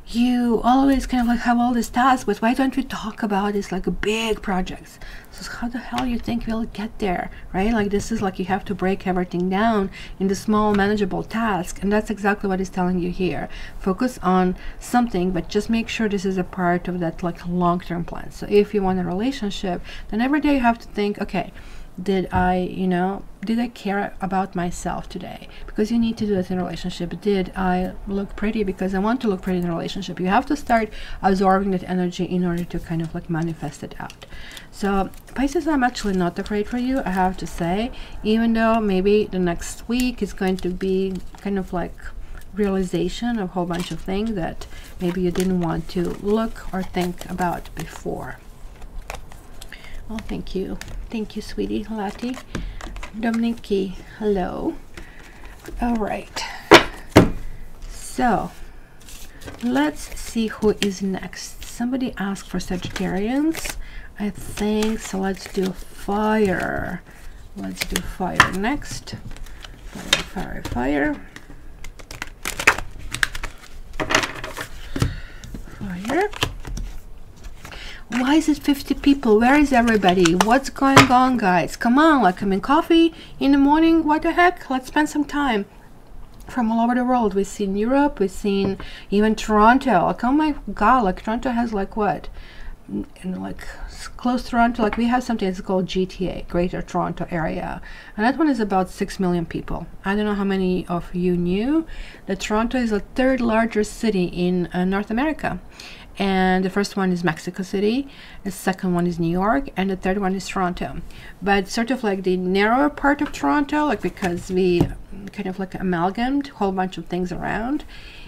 you always kind of like have all these tasks, but why don't we talk about this like big projects? So how the hell you think we'll get there, right? Like, this is like you have to break everything down into small manageable tasks, and that's exactly what he's telling you here. Focus on something, but just make sure this is a part of that like long-term plan. So if you want a relationship, then every day you have to think, okay, did I care about myself today? Because you need to do this in a relationship. Did I look pretty because I want to look pretty in a relationship? You have to start absorbing that energy in order to kind of like manifest it out. So Pisces, I'm actually not afraid for you, I have to say, even though maybe the next week is going to be kind of like realization of a whole bunch of things that maybe you didn't want to look or think about before. Oh, thank you, sweetie. Lati, Dominiki, hello. All right, so let's see who is next. Somebody asked for Sagittarians, I think, so let's do fire. Let's do fire next. Fire, fire, fire. Fire. Why is it 50 people? Where is everybody? What's going on, guys? Come on, like, I'm in coffee in the morning. What the heck? Let's spend some time. from all over the world. We've seen Europe, we've seen even Toronto. Like, oh my god, like Toronto has like what, in like close to Toronto, like we have something that's called GTA, Greater Toronto Area, and that one is about 6 million people. I don't know how many of you knew that Toronto is the third largest city in North America, and the first one is Mexico City, the second one is New York, and the third one is Toronto. But sort of like the narrower part of Toronto, like because we kind of like amalgamated a whole bunch of things around,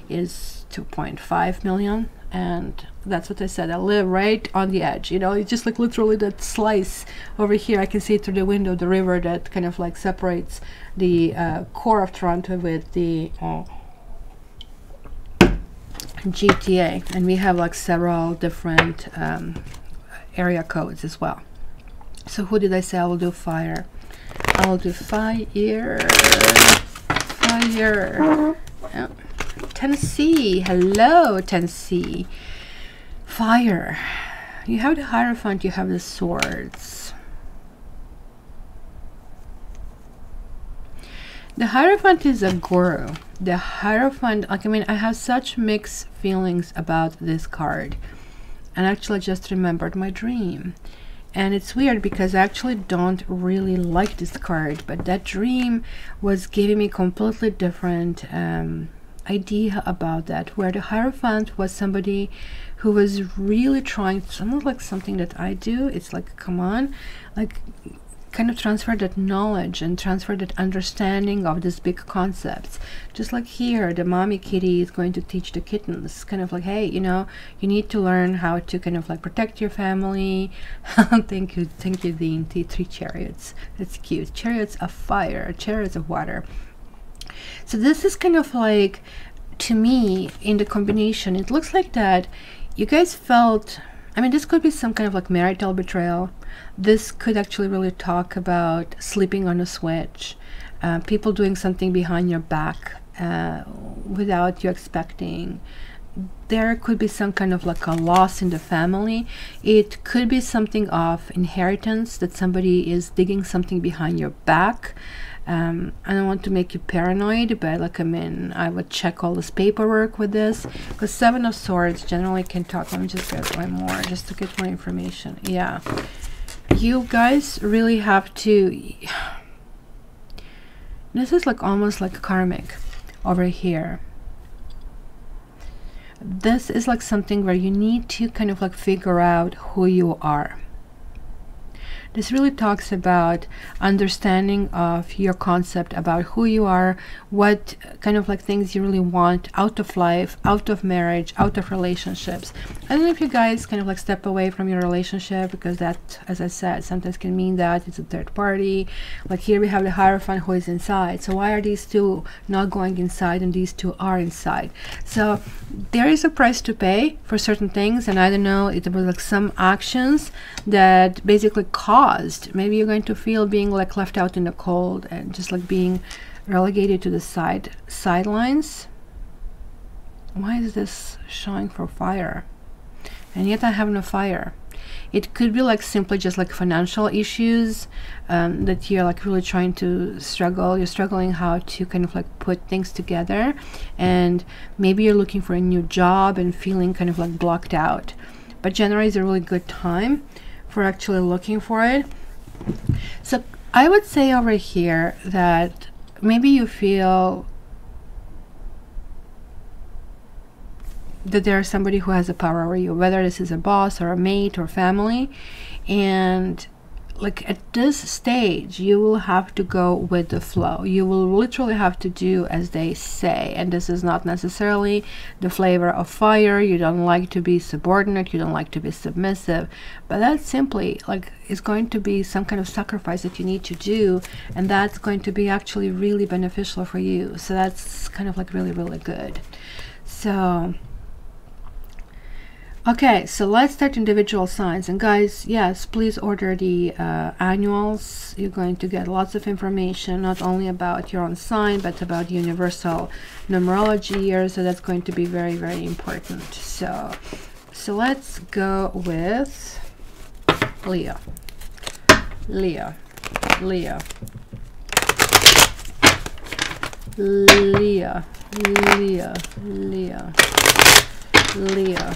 is 2.5 million. And that's what I said, I live right on the edge, you know, it's just like literally that slice over here. I can see through the window the river that kind of like separates the core of Toronto with the GTA, and we have like several different area codes as well. So who did I say I will do fire? I will do fire. Oh. Tennessee, hello Tennessee. Fire. You have the Hierophant, you have the swords. The Hierophant is a guru. The Hierophant, like, I mean, I have such mixed feelings about this card. And actually I just remembered my dream. And it's weird because I actually don't really like this card, but that dream was giving me completely different idea about that, where the Hierophant was somebody who was really trying, almost like something that I do. It's like, come on, like kind of transfer that knowledge and transfer that understanding of these big concepts. Just like here, the mommy kitty is going to teach the kittens, kind of like, hey, you know, you need to learn how to kind of like protect your family. Thank you, Dean. 3 chariots. That's cute. Chariots of fire, chariots of water. So this is kind of like, to me, in the combination, it looks like that you guys felt, I mean, this could be some kind of like marital betrayal. This could actually really talk about sleeping on a switch, people doing something behind your back without you expecting. There could be some kind of like a loss in the family. It could be something of inheritance, that somebody is digging something behind your back. I don't want to make you paranoid, but like, I mean, I would check all this paperwork with this, because 7 of Swords generally can talk. Let me just get one more just to get more information. Yeah, you guys really have to, this is like almost like karmic over here. This is like something where you need to kind of like figure out who you are. This really talks about understanding of your concept about who you are, what kind of like things you really want out of life, out of marriage, out of relationships. I don't know if you guys kind of like step away from your relationship, because that, as I said, sometimes can mean that it's a third party. Like here we have the Hierophant who is inside. So why are these two not going inside and these two are inside? So there is a price to pay for certain things, and I don't know, it was like some actions that basically caused, maybe you're going to feel being like left out in the cold and just like being relegated to the sidelines. Why is this showing for fire? And yet I have no fire. It could be like simply just like financial issues, that you're like really trying to struggle. You're struggling how to kind of like put things together, and maybe you're looking for a new job and feeling kind of like blocked out. But January is a really good time for actually looking for it. So I would say over here that maybe you feel that there's somebody who has a power over you, whether this is a boss or a mate or family, and like at this stage you will have to go with the flow. You will literally have to do as they say, and this is not necessarily the flavor of fire. You don't like to be subordinate, you don't like to be submissive, but that simply like is going to be some kind of sacrifice that you need to do, and that's going to be actually really beneficial for you. So that's kind of like really, really good. So okay, so let's start individual signs. And guys, yes, please order the annuals. You're going to get lots of information, not only about your own sign, but about universal numerology here. So that's going to be very, very important. So let's go with Leo. Leo. Leo. Leo, Leo, Leo, Leo,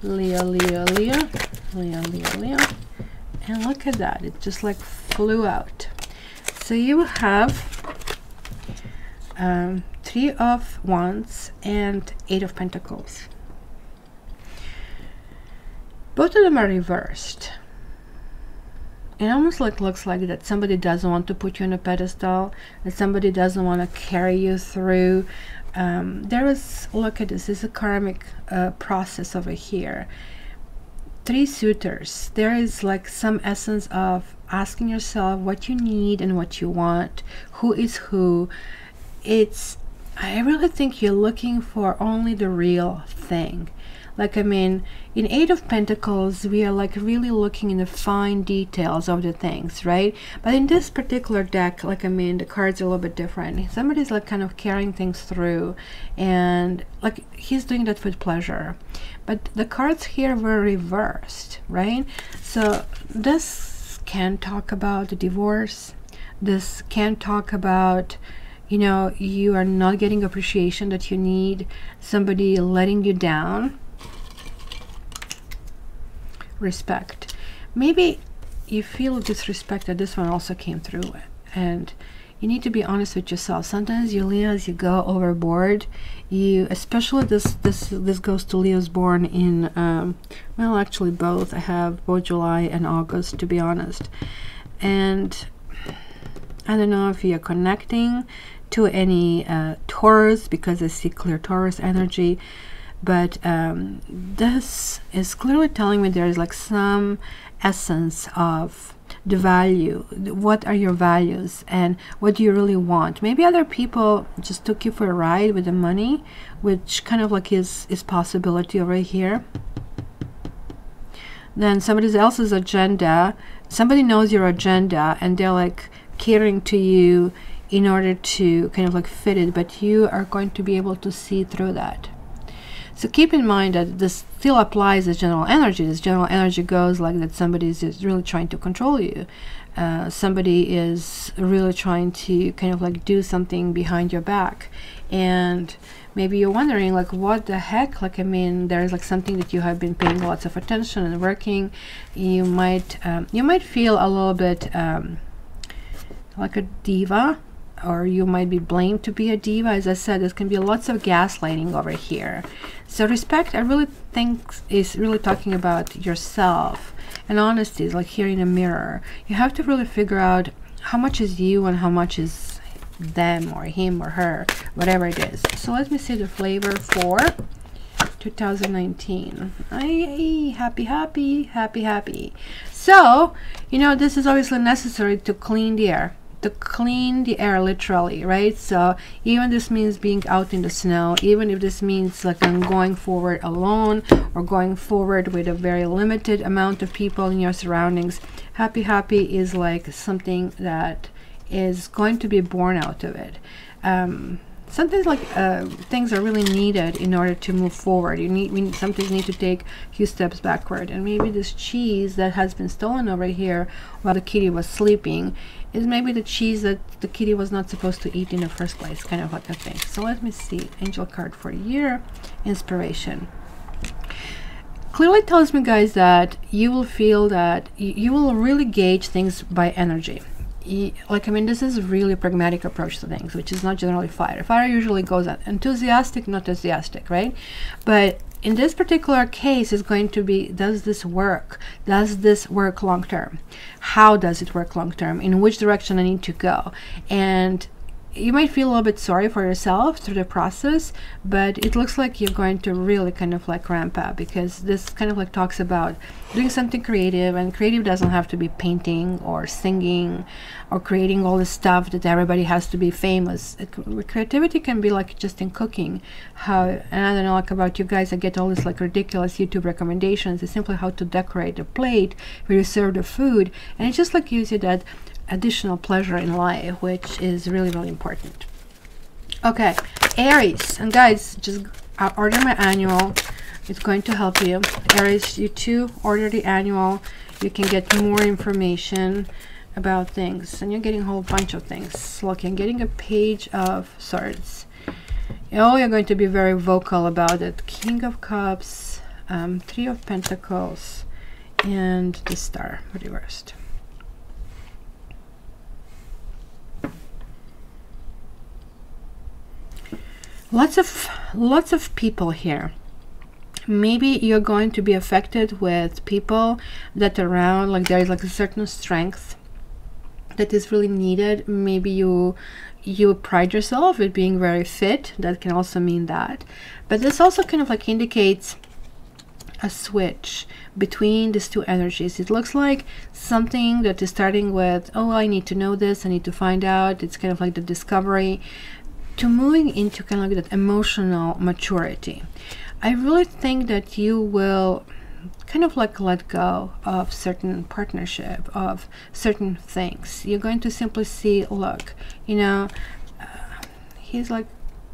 Leo, Leo, Leo, Leo, Leo, Leo. And look at that, it just like flew out. So you have 3 of Wands and 8 of Pentacles. Both of them are reversed. It almost looks like that somebody doesn't want to put you on a pedestal, that somebody doesn't want to carry you through. There is, look at this is a karmic process over here. 3 suitors. There is like some essence of asking yourself what you need and what you want, who is who. I really think you're looking for only the real thing. Like, I mean, in 8 of Pentacles, we are like really looking in the fine details of the things, right? But in this particular deck, like, I mean, the cards are a little bit different. Somebody's like kind of carrying things through, and like he's doing that with pleasure. But the cards here were reversed, right? So this can talk about the divorce. This can talk about, you know, you are not getting appreciation that you need, somebody letting you down. Respect. Maybe you feel disrespected. This one also came through, and you need to be honest with yourself. Sometimes you Leos, you go overboard. You, especially this goes to Leos born in well, actually both. I have both July and August, to be honest. And I don't know if you're connecting to any Taurus, because I see clear Taurus energy. But this is clearly telling me there is like some essence of the value. What are your values and what do you really want? Maybe other people just took you for a ride with the money, which kind of like is possibility over here. Then somebody else's agenda, somebody knows your agenda and they're like catering to you in order to kind of like fit it, but you are going to be able to see through that. So keep in mind that this still applies as general energy. This general energy goes like that somebody is really trying to control you. Somebody is really trying to kind of like do something behind your back. And maybe you're wondering like, what the heck? Like, I mean, there's like something that you have been paying lots of attention and working. You might feel a little bit like a diva, or you might be blamed to be a diva. As I said, there's can be lots of gaslighting over here. So respect, I really think, is really talking about yourself. And honesty is like here in a mirror. You have to really figure out how much is you and how much is them or him or her, whatever it is. So let me see the flavor for 2019. Happy. So, you know, this is obviously necessary to clean the air. To clean the air, literally, right? So even this means being out in the snow, even if this means like I'm going forward alone or going forward with a very limited amount of people in your surroundings, happy is like something that is going to be born out of it. Sometimes like things are really needed in order to move forward. We sometimes need to take a few steps backward. And maybe this cheese that has been stolen over here while the kitty was sleeping is maybe the cheese that the kitty was not supposed to eat in the first place, kind of like a thing. So let me see, angel card for your inspiration. Clearly tells me, guys, that you will feel that you will really gauge things by energy. Like, I mean, this is a really pragmatic approach to things, which is not generally fire. Fire usually goes enthusiastic, not enthusiastic, right? But in this particular case, it's going to be, does this work? Does this work long term? How does it work long term? In which direction I need to go? And you might feel a little bit sorry for yourself through the process, but it looks like you're going to really kind of like ramp up, because this kind of like talks about doing something creative, and creative doesn't have to be painting or singing or creating all the stuff that everybody has to be famous. Creativity can be like just in cooking. And I don't know like about you guys, I get all this like ridiculous YouTube recommendations. It's simply how to decorate a plate where you serve the food, and it just like gives you that additional pleasure in life, which is really, really important. Okay, Aries, and guys, just order my annual. It's going to help you. Aries, you too order the annual. You can get more information. about things, and you're getting a whole bunch of things. Look, I'm getting a Page of Swords. Oh, you're going to be very vocal about it. King of Cups, Three of Pentacles, and the Star reversed. Lots of people here. Maybe you're going to be affected with people that are around, like there is like a certain strength that is really needed. Maybe you pride yourself with being very fit. That can also mean that. But this also kind of like indicates a switch between these two energies. It looks like something that is starting with, oh, I need to know this, I need to find out. It's kind of like the discovery, to moving into kind of like that emotional maturity. I really think that you will kind of like let go of certain partnership, of certain things. You're going to simply see, look, you know, he's like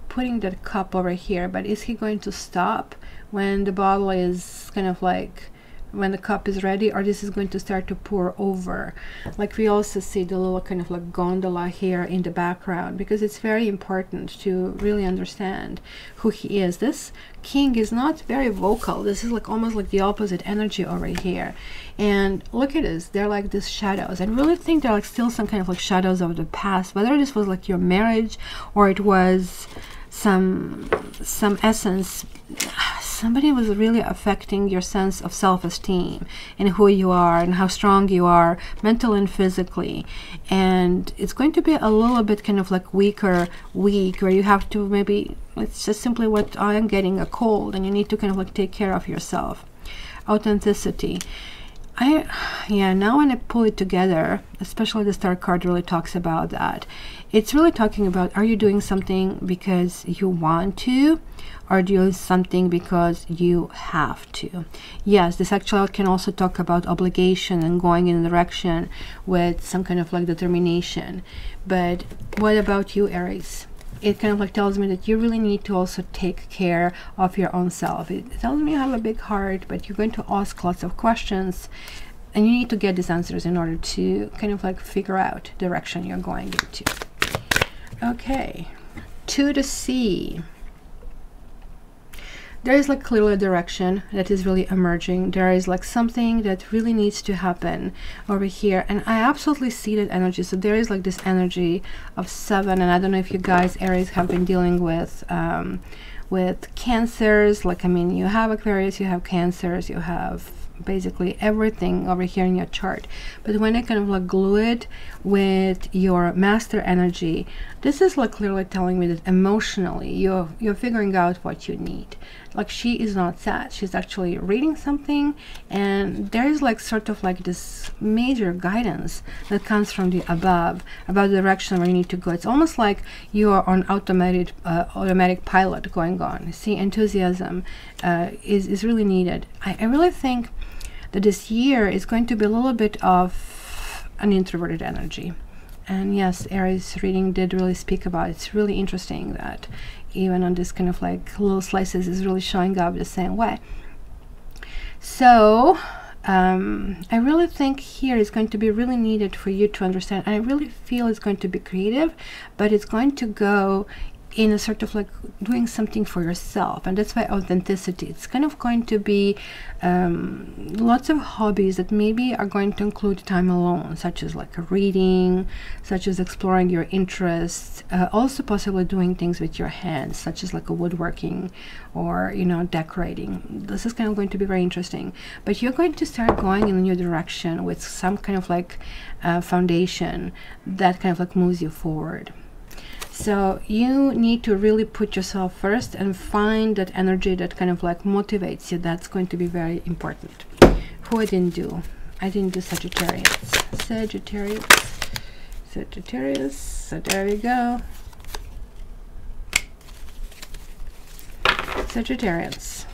putting that cup over here, but is he going to stop when the bottle is kind of like, when the cup is ready, or this is going to start to pour over? Like we also see the little kind of like gondola here in the background, because it's very important to really understand who he is. This king is not very vocal. This is like almost like the opposite energy over here. And look at this, they're like these shadows. I really think they're like still some kind of like shadows of the past, whether this was like your marriage or it was some essence, somebody was really affecting your sense of self-esteem and who you are and how strong you are mentally and physically. And it's going to be a little bit kind of like week, where you have to, maybe it's just simply what I am getting, a cold, and you need to kind of like take care of yourself. Authenticity. Now when I pull it together, especially the Star card really talks about that. It's really talking about, are you doing something because you want to, or do something because you have to? Yes, this actually can also talk about obligation and going in a direction with some kind of like determination. But what about you, Aries? It kind of like tells me that you really need to also take care of your own self. It tells me you have a big heart, but you're going to ask lots of questions, and you need to get these answers in order to kind of like figure out the direction you're going into. Okay, to the sea. There is like clearly a direction that is really emerging. There is like something that really needs to happen over here, and I absolutely see that energy. So there is like this energy of 7, and I don't know if you guys, Aries, have been dealing with cancers. Like, I mean, you have Aquarius, you have cancers, you have basically everything over here in your chart. But when I kind of like glue it with your master energy, this is like clearly telling me that emotionally you're figuring out what you need. Like, she is not sad, she's actually reading something, and there is like sort of like this major guidance that comes from the above about the direction where you need to go. It's almost like you are on automatic pilot going on. See, enthusiasm is really needed. I really think that this year is going to be a little bit of an introverted energy. And yes, Aries reading did really speak about it. It's really interesting that even on this kind of like little slices is really showing up the same way. So I really think here is going to be really needed for you to understand, and I really feel it's going to be creative, but it's going to go in a sort of like doing something for yourself. And that's why authenticity, it's kind of going to be lots of hobbies that maybe are going to include time alone, such as like a reading, such as exploring your interests, also possibly doing things with your hands, such as like a woodworking or, you know, decorating. This is kind of going to be very interesting, but you're going to start going in a new direction with some kind of like foundation that kind of like moves you forward. So you need to really put yourself first and find that energy that kind of like motivates you. That's going to be very important. Who I didn't do Sagittarius. Sagittarius. So there we go. Sagittarians.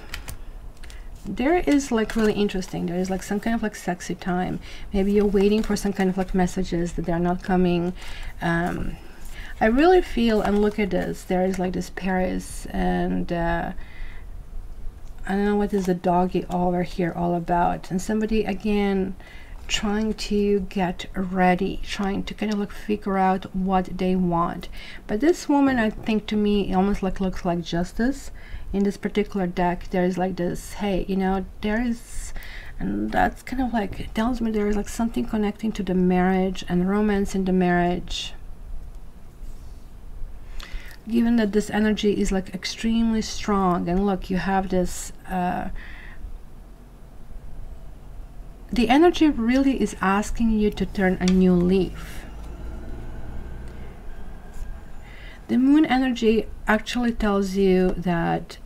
There is like really interesting. There is like some kind of like sexy time. Maybe you're waiting for some kind of like messages that they're not coming. I really feel, and look at this, there is like this Paris, and I don't know what is the doggy over here all about. And somebody, again, trying to get ready, trying to kind of like figure out what they want. But this woman, I think, to me, it almost like looks like justice. In this particular deck, there is like this, hey, you know, there is, and that's kind of like, it tells me there is like something connecting to the marriage and romance in the marriage. Given that this energy is like extremely strong, and look, you have this, the energy really is asking you to turn a new leaf. The moon energy actually tells you that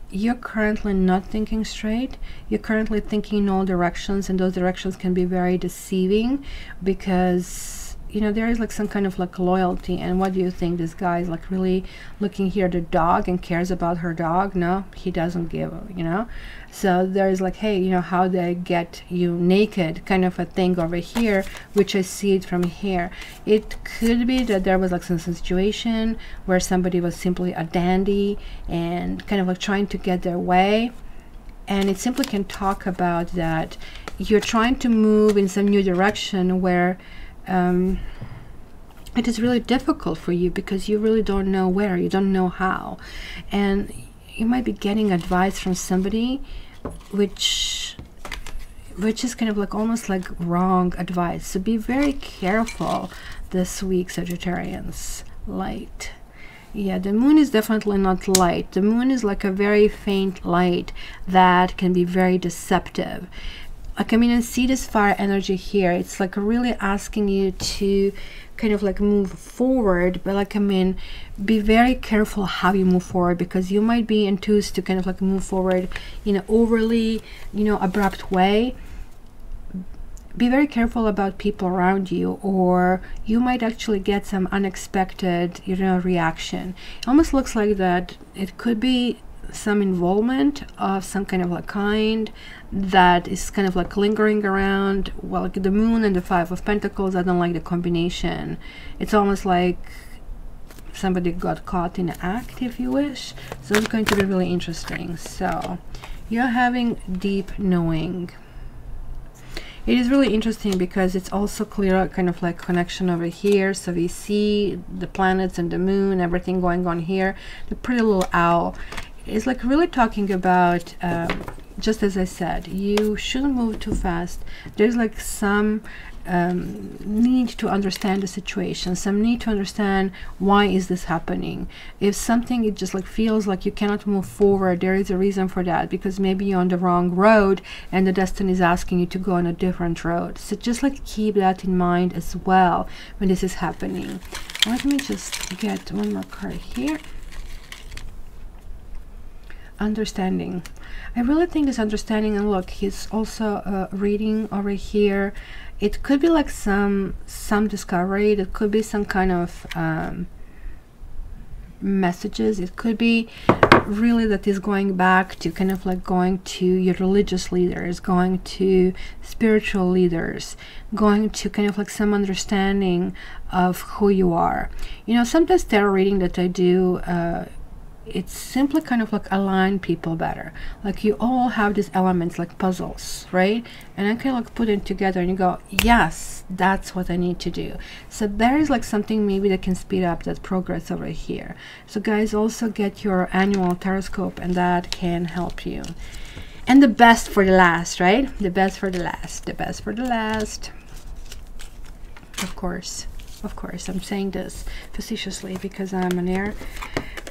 you're currently not thinking straight. You're currently thinking in all directions, and those directions can be very deceiving because, you know, there is like some kind of like loyalty. And what do you think? This guy is like really looking here at the dog and cares about her dog? No, he doesn't give a, you know. So there is like, hey, you know, how do I get you naked kind of a thing over here, which I see it from here. It could be that there was like some situation where somebody was simply a dandy and kind of like trying to get their way. And it simply can talk about that you're trying to move in some new direction where it is really difficult for you because you really don't know where, you don't know how, and you might be getting advice from somebody which is kind of like almost like wrong advice. So be very careful this week, Sagittarians. Light. Yeah, the moon is definitely not light. The moon is like a very faint light that can be very deceptive. Like, I mean, I see this fire energy here. It's like really asking you to kind of like move forward, but like, I mean, be very careful how you move forward, because you might be enthused to kind of like move forward in an overly, you know, abrupt way. Be very careful about people around you, or you might actually get some unexpected, you know, reaction. It almost looks like that it could be some involvement of some kind of like kind that is kind of like lingering around. Well, like the moon and the 5 of Pentacles, I don't like the combination. It's almost like somebody got caught in an act, if you wish. So it's going to be really interesting. So you're having deep knowing. It is really interesting because it's also clear kind of like connection over here. So we see the planets and the moon, everything going on here. The pretty little owl is like really talking about, just as I said, you shouldn't move too fast. There's like some need to understand the situation, some need to understand why is this happening. If something, it just like feels like you cannot move forward, there is a reason for that, because maybe you're on the wrong road and the destiny is asking you to go on a different road. So just like keep that in mind as well when this is happening. Let me just get one more card here. Understanding. I really think this understanding, and look, he's also reading over here. It could be like some discovery. It could be some kind of messages. It could be really that is going back to kind of like going to your religious leaders, going to spiritual leaders, going to kind of like some understanding of who you are. You know, sometimes tarot reading that I do, it's simply kind of like align people better. Like you all have these elements like puzzles, right? And I kind of like put it together and you go, yes, that's what I need to do. So there is like something maybe that can speed up that progress over here. So guys, also get your annual Taroscope, and that can help you. And the best for the last, right? The best for the last, the best for the last. Of course, I'm saying this facetiously because I'm an air.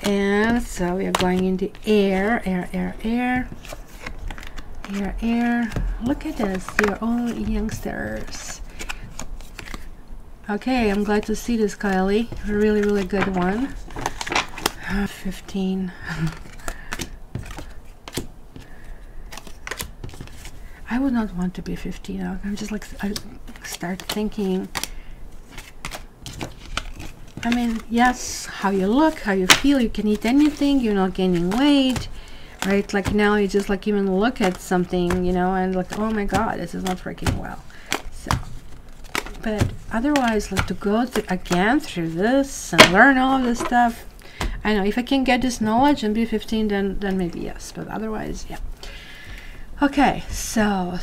And so we are going in the air. Look at this, you're all youngsters. Okay, I'm glad to see this, Kylie. Really, really good one. 15. I would not want to be 15. I'm just like, I start thinking, I mean, yes, how you look, how you feel, you can eat anything, you're not gaining weight, right? Like now you just like even look at something, you know, and like, oh my god, this is not working well. So, but otherwise, like to go again through this and learn all of this stuff, I know if I can get this knowledge and be 15, then maybe yes, but otherwise, yeah. Okay, so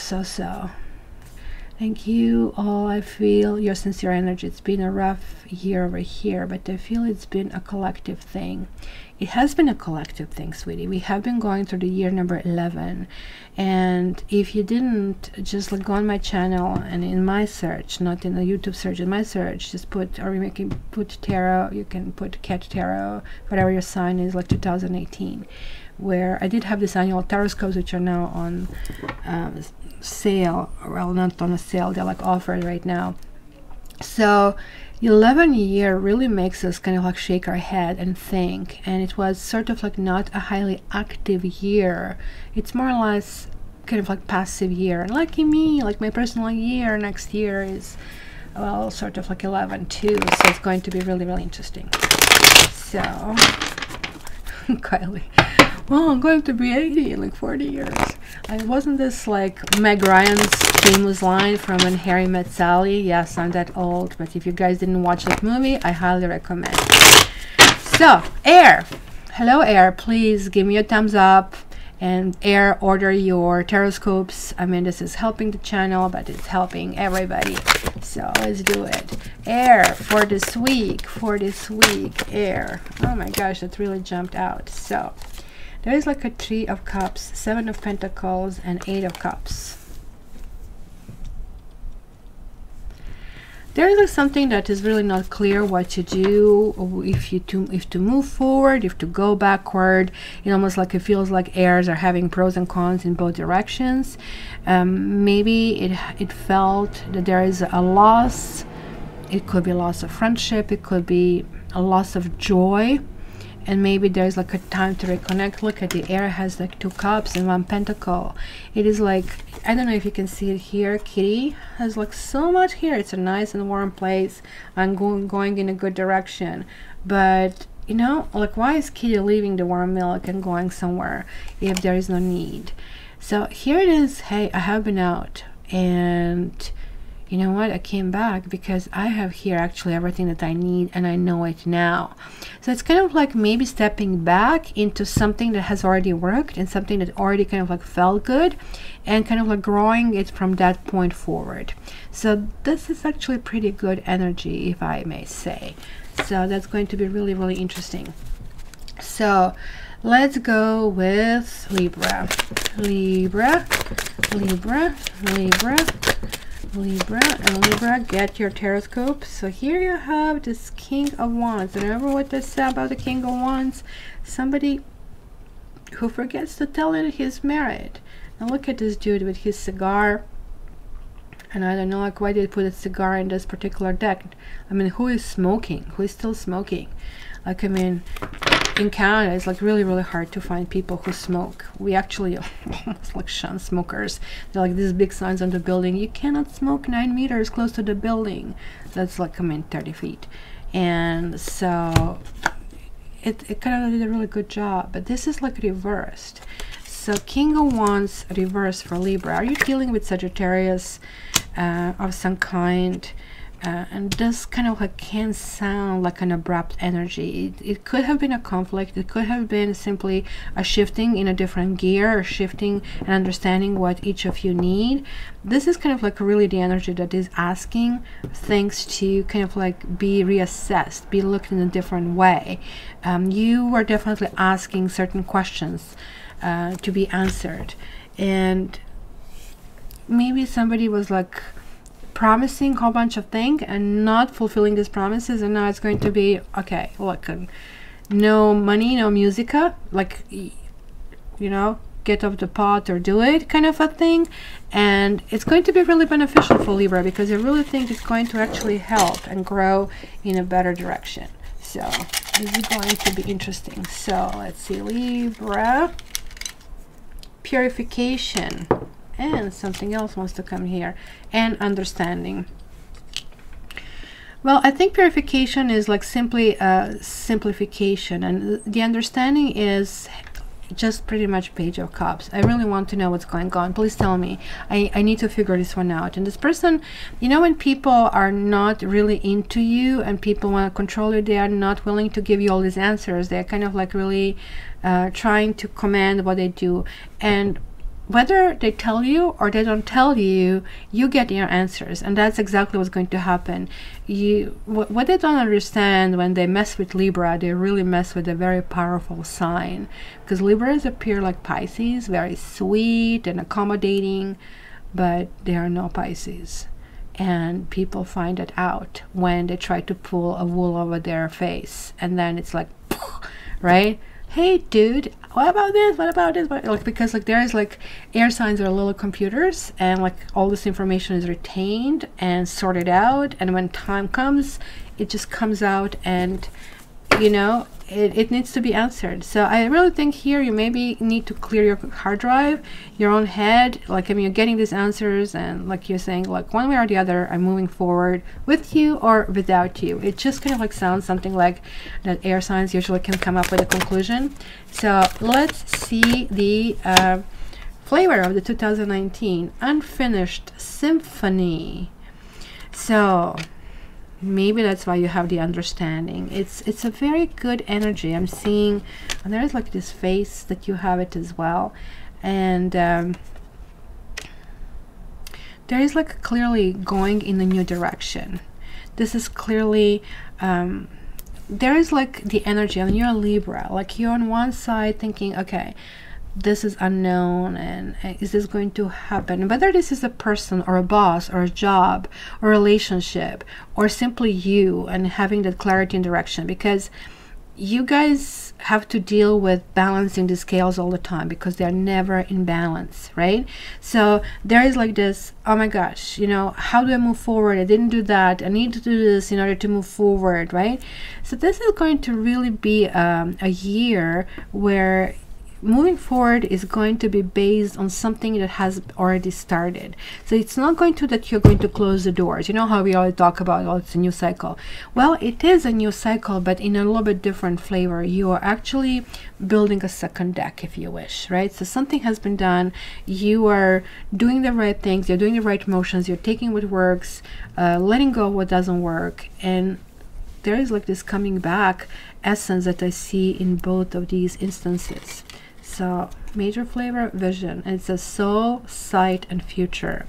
Thank you. Oh, I feel your sincere energy. It's been a rough year over here, but I feel it's been a collective thing. It has been a collective thing, sweetie. We have been going through the year number 11. And if you didn't, just like go on my channel and in my search, not in the YouTube search, in my search, just put, or you can put tarot, you can put cat tarot, whatever your sign is, like 2018, where I did have this annual tarot scopes, which are now on sale. Well, not on a sale, they're like offered right now. So 11 year really makes us kind of like shake our head and think, and it was sort of like not a highly active year. It's more or less kind of like passive year. And lucky me, like my personal year next year is, well, sort of like 11 too, so it's going to be really, really interesting. So Kylie, well, I'm going to be 80 in like 40 years. Wasn't this like Meg Ryan's famous line from When Harry Met Sally? Yes, I'm that old, but if you guys didn't watch that movie, I highly recommend. So, Air. Hello, Air. Please give me a thumbs up. And Air, order your tarot scopes. I mean, this is helping the channel, but it's helping everybody. So let's do it. Air for this week. Air. Oh my gosh, that really jumped out. So there is like a 3 of Cups, 7 of Pentacles, and 8 of Cups. There is like something that is really not clear what to do, or if to move forward, if to go backward. It almost like it feels like airs are having pros and cons in both directions. Maybe it felt that there is a loss. It could be loss of friendship. It could be a loss of joy. And maybe there's like a time to reconnect. Look at the Air has like 2 cups and 1 pentacle. It is like, I don't know if you can see it here. Kitty has like so much here. It's a nice and warm place. I'm going in a good direction. But you know, like, why is Kitty leaving the warm milk and going somewhere if there is no need? So here it is. Hey, I have been out, and you know what, I came back because I have here actually everything that I need, and I know it now. So it's kind of like maybe stepping back into something that has already worked and something that already kind of like felt good, and kind of like growing it from that point forward. So this is actually pretty good energy, if I may say. So that's going to be really, really interesting. So let's go with Libra. Libra and Libra, get your tarot scope. So here you have this King of Wands. Remember what I said about the King of Wands? Somebody who forgets to tell you he's married. Now look at this dude with his cigar. And I don't know, like, why did they put a cigar in this particular deck? I mean, who is smoking? Who is still smoking? Like, I mean, in Canada, it's like really, really hard to find people who smoke. We actually almost like shun smokers. They're like these big signs on the building. You cannot smoke 9 meters close to the building. That's like, I mean, 30 feet. And so it kind of did a really good job. But this is like reversed. So King of Wands reversed for Libra. Are you dealing with Sagittarius of some kind? And this kind of like can sound like an abrupt energy. It could have been a conflict. It could have been simply a shifting in a different gear, or shifting and understanding what each of you need. This is kind of like really the energy that is asking things to kind of like be reassessed, be looked in a different way. You were definitely asking certain questions to be answered, and maybe somebody was like promising a whole bunch of things and not fulfilling these promises, and now it's going to be okay, look, no money, no musica, like, you know, get off the pot or do it kind of a thing. And it's going to be really beneficial for Libra, because I really think it's going to actually help and grow in a better direction. So this is going to be interesting. So let's see, Libra, purification, and something else wants to come here, and understanding. Well, I think purification is like simply a simplification, and the understanding is just pretty much Page of Cups. I really want to know what's going on. Please tell me. I need to figure this one out. And this person, you know, when people are not really into you and people want to control you, they are not willing to give you all these answers. They're kind of like really trying to command what they do. And whether they tell you or they don't tell you, you get your answers, and that's exactly what's going to happen. What they don't understand when they mess with Libra, they really mess with a very powerful sign, because Libras appear like Pisces, very sweet and accommodating, but they are no Pisces, and people find it out when they try to pull a wool over their face, and then it's like, right? Hey dude, what about this, what about this, like, because like there is like air signs are little computers, and like all this information is retained and sorted out, and when time comes it just comes out, and you know, it needs to be answered. So I really think here you maybe need to clear your hard drive, your own head. Like, I mean, you're getting these answers, and like you're saying, like, one way or the other, I'm moving forward with you or without you. It just kind of like sounds something like that air signs usually can come up with a conclusion. So let's see the flavor of the 2019 Unfinished Symphony. So maybe that's why you have the understanding. It's a very good energy. I'm seeing, and there's like this face that you have it as well, and there is like clearly going in a new direction. This is clearly there is like the energy, and you're a Libra, like you're on one side thinking, okay, this is unknown, and is this going to happen? Whether this is a person or a boss or a job or relationship or simply you, and having that clarity and direction, because you guys have to deal with balancing the scales all the time, because they're never in balance, right? So there is like this, oh my gosh, you know, how do I move forward? I didn't do that, I need to do this in order to move forward, right? So this is going to really be a year where moving forward is going to be based on something that has already started. So it's not going to that you're going to close the doors. You know how we always talk about, oh, it's a new cycle. Well, it is a new cycle, but in a little bit different flavor. You are actually building a second deck, if you wish, right? So something has been done. You are doing the right things. You're doing the right motions. You're taking what works, letting go of what doesn't work, and there is like this coming back essence that I see in both of these instances. So major flavor, vision, and it's a soul, sight, and future.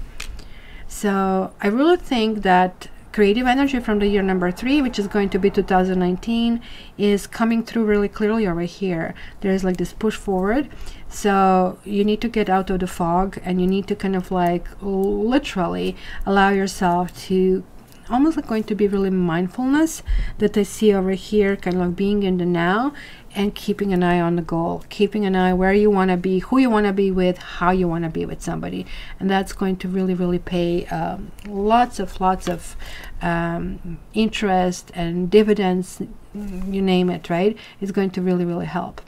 So I really think that creative energy from the year number 3, which is going to be 2019, is coming through really clearly over here. There's like this push forward. So you need to get out of the fog, and you need to kind of like literally allow yourself to almost like going to be really mindfulness that I see over here, kind of like being in the now and keeping an eye on the goal, keeping an eye where you want to be, who you want to be with, how you want to be with somebody, and that's going to really pay lots of interest and dividends, you name it, right? It's going to really help.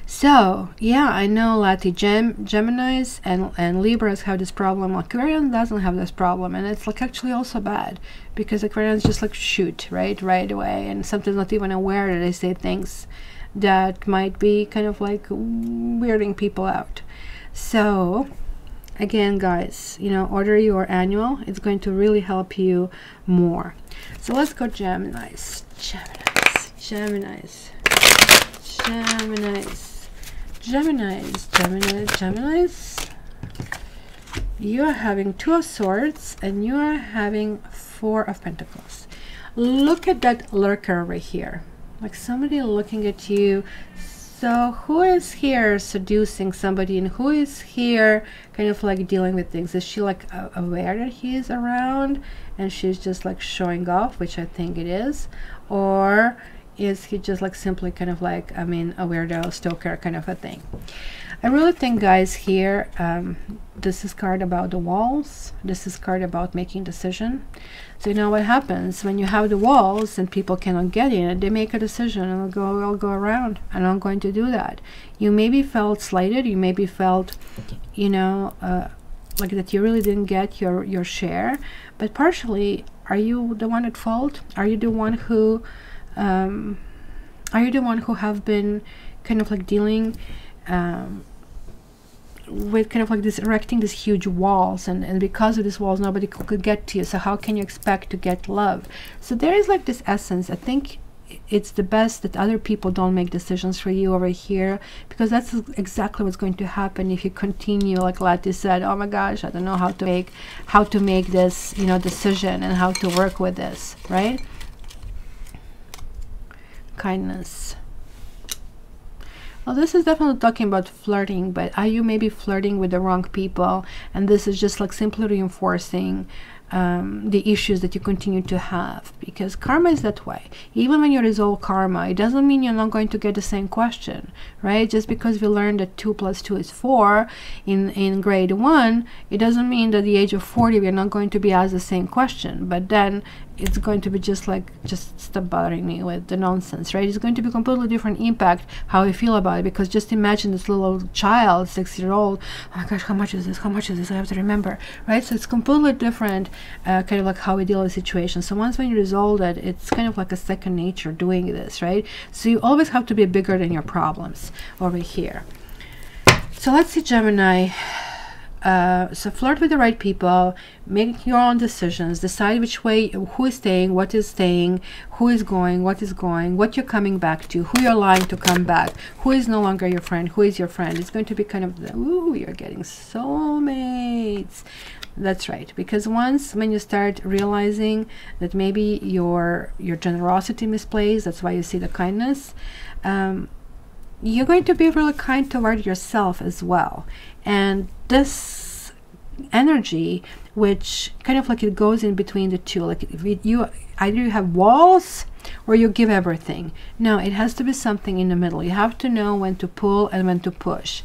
So yeah, I know Lati Geminis and Libras have this problem. Aquarian doesn't have this problem, and it's like actually also bad, because Aquarians just like shoot right away, and sometimes not even aware that they say things that might be kind of like weirding people out. So again, guys, you know, order your annual. It's going to really help you more. So let's go Geminis. Geminis, you are having 2 of Swords, and you are having 4 of Pentacles. Look at that lurker right here, like somebody looking at you. So who is here seducing somebody, and who is here kind of like dealing with things? Is she like aware that he is around and she's just like showing off, which I think it is, or is he just like simply kind of like, I mean, a weirdo stalker kind of a thing? I really think, guys, here this is card about the walls. This is card about making decision. So you know what happens when you have the walls and people cannot get in? They make a decision and I'll go around, and I'm going to do that. You maybe felt slighted. You maybe felt, you know, like that you really didn't get your share. But partially, are you the one at fault? Are you the one who have been kind of like dealing with kind of like this, erecting these huge walls, and because of these walls nobody could get to you, so how can you expect to get love? So there is like this essence. I think it's the best that other people don't make decisions for you over here, because that's exactly what's going to happen if you continue, like Lati said, oh my gosh, I don't know how to make this, you know, decision and how to work with this, right? Kindness. Well, this is definitely talking about flirting, but are you maybe flirting with the wrong people? And this is just like simply reinforcing the issues that you continue to have, because karma is that way. Even when you resolve karma, it doesn't mean you're not going to get the same question, right? Just because we learned that 2 + 2 is 4 in grade 1, it doesn't mean that at the age of 40 we're not going to be asked the same question, but then it's going to be just like, just stop bothering me with the nonsense, right? It's going to be completely different impact how you feel about it, because just imagine this little child, 6-year-old, oh my gosh, how much is this, how much is this, I have to remember, right? So it's completely different, kind of like how we deal with situations. So once when you resolve it, it's kind of like a second nature doing this, right? So you always have to be bigger than your problems over here. So let's see, Gemini. So flirt with the right people, make your own decisions, decide which way, who is staying, what is staying, who is going, what is going, what you're coming back to, who you're lying to come back, who is no longer your friend, who is your friend. It's going to be kind of the, ooh, you're getting soulmates. That's right, because once when you start realizing that maybe your generosity misplaced, that's why you see the kindness, you're going to be really kind toward yourself as well. And this energy, which kind of like it goes in between the two, like if you either you have walls or you give everything. No, it has to be something in the middle. You have to know when to pull and when to push.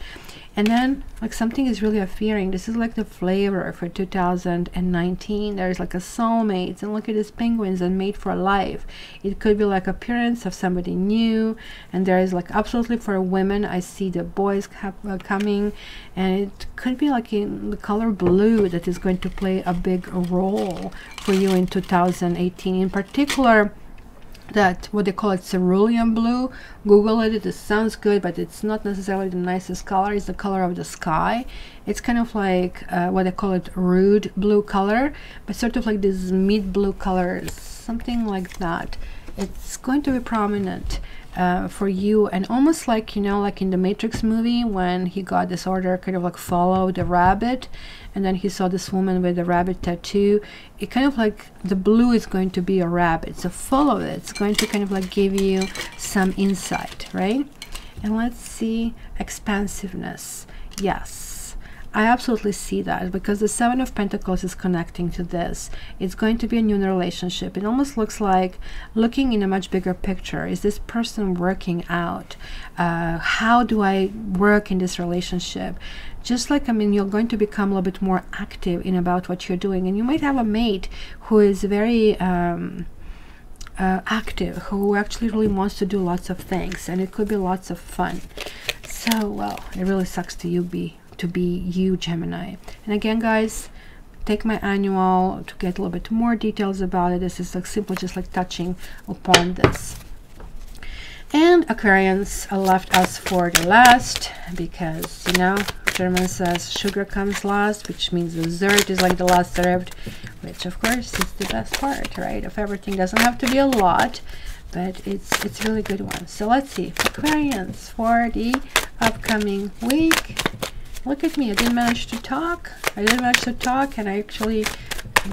And then like something is really appearing. This is like the flavor for 2019. There's like a soulmate, and look at these penguins and made for life. It could be like appearance of somebody new, and there is like absolutely for women, I see the boys coming, and it could be like in the color blue that is going to play a big role for you in 2018. In particular, that what they call it, cerulean blue. Google it, it sounds good, but it's not necessarily the nicest color. It's the color of the sky. It's kind of like what they call it, rude blue color, but sort of like this mid blue color, something like that. It's going to be prominent for you, and almost like, you know, like in the Matrix movie when he got this order, kind of like follow the rabbit, and then he saw this woman with a rabbit tattoo. It kind of like the blue is going to be a rabbit, so follow it. It's going to kind of like give you some insight, right? And let's see, expansiveness. Yes, I absolutely see that, because the 7 of Pentacles is connecting to this. It's going to be a new relationship. It almost looks like looking in a much bigger picture. Is this person working out? How do I work in this relationship? Just like, I mean, you're going to become a little bit more active in about what you're doing, and you might have a mate who is very active, who actually really wants to do lots of things, and it could be lots of fun. So, well, it really sucks to be you, Gemini. And again, guys, take my annual to get a little bit more details about it. This is like simply just like touching upon this. And Aquarians left us for the last, because, you know, German says sugar comes last, which means the dessert is like the last served, which of course is the best part, right, of everything. Doesn't have to be a lot, but it's really good one. So let's see, Aquarians for the upcoming week. Look at me, I didn't manage to talk. And I actually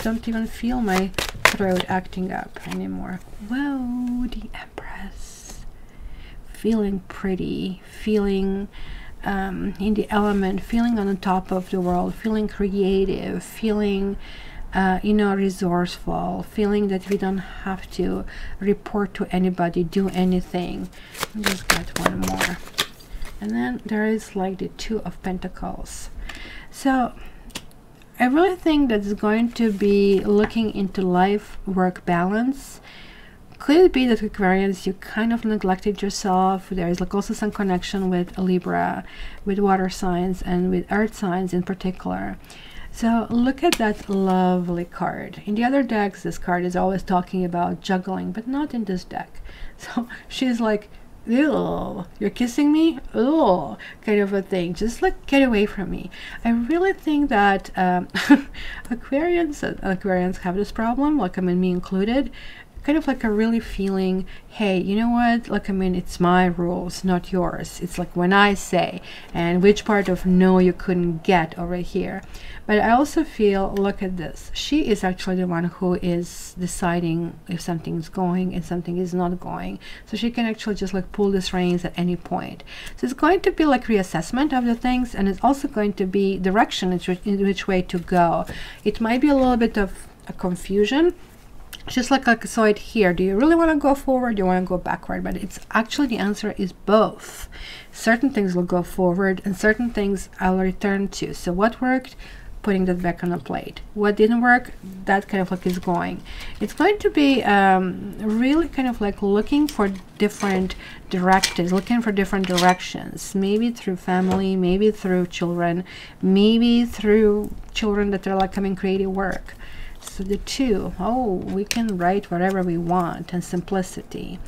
don't even feel my throat acting up anymore. Whoa, the Empress. Feeling pretty, feeling in the element, feeling on the top of the world, feeling creative, feeling you know, resourceful, feeling that we don't have to report to anybody, do anything. I'll just get one more. And then there is like the 2 of Pentacles. So I really think that's going to be looking into life-work balance. Could it be that, Aquarians, you kind of neglected yourself? There is like also some connection with Libra, with water signs, and with earth signs in particular. So look at that lovely card. In the other decks, this card is always talking about juggling, but not in this deck. So she's like, ew, you're kissing me? Ew, kind of a thing. Just like, get away from me. I really think that Aquarians have this problem, like, I mean, me included. kind of like a really feeling, hey, you know what, like, I mean, it's my rules, not yours. It's like when I say, and which part of no you couldn't get over here. But I also feel, look at this, she is actually the one who is deciding if something's going and something is not going. So she can actually just like pull these reins at any point. So it's going to be like reassessment of the things, and it's also going to be direction in which way to go. It might be a little bit of a confusion, just like I saw it here. Do you really want to go forward? Do you want to go backward? But it's actually, the answer is both. Certain things will go forward and certain things I'll return to. So what worked? Putting that back on the plate. What didn't work? That kind of like is going. It's going to be really kind of like looking for different directives, looking for different directions, maybe through family, maybe through children, maybe through children that are like coming creative work. So the two, oh, we can write whatever we want, and simplicity.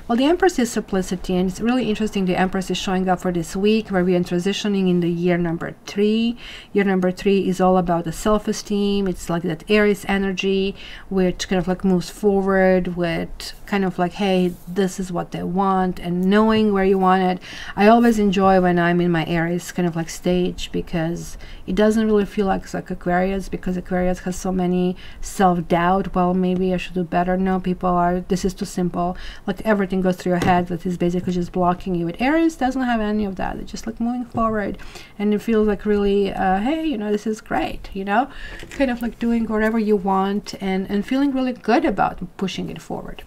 Well, the Empress is simplicity, and it's really interesting. The Empress is showing up for this week where we are transitioning in the year number 3. Year number 3 is all about the self-esteem. It's like that Aries energy, which kind of like moves forward with kind of like, hey, this is what they want, and knowing where you want it. I always enjoy when I'm in my Aries kind of like stage, because it doesn't really feel like it's like Aquarius, because Aquarius has so many self-doubt. Well, maybe I should do better. No, people are, this is too simple, like everything goes through your head that is basically just blocking you. With Aries doesn't have any of that. It's just like moving forward, and it feels like really hey, you know, this is great, you know, kind of like doing whatever you want and feeling really good about pushing it forward.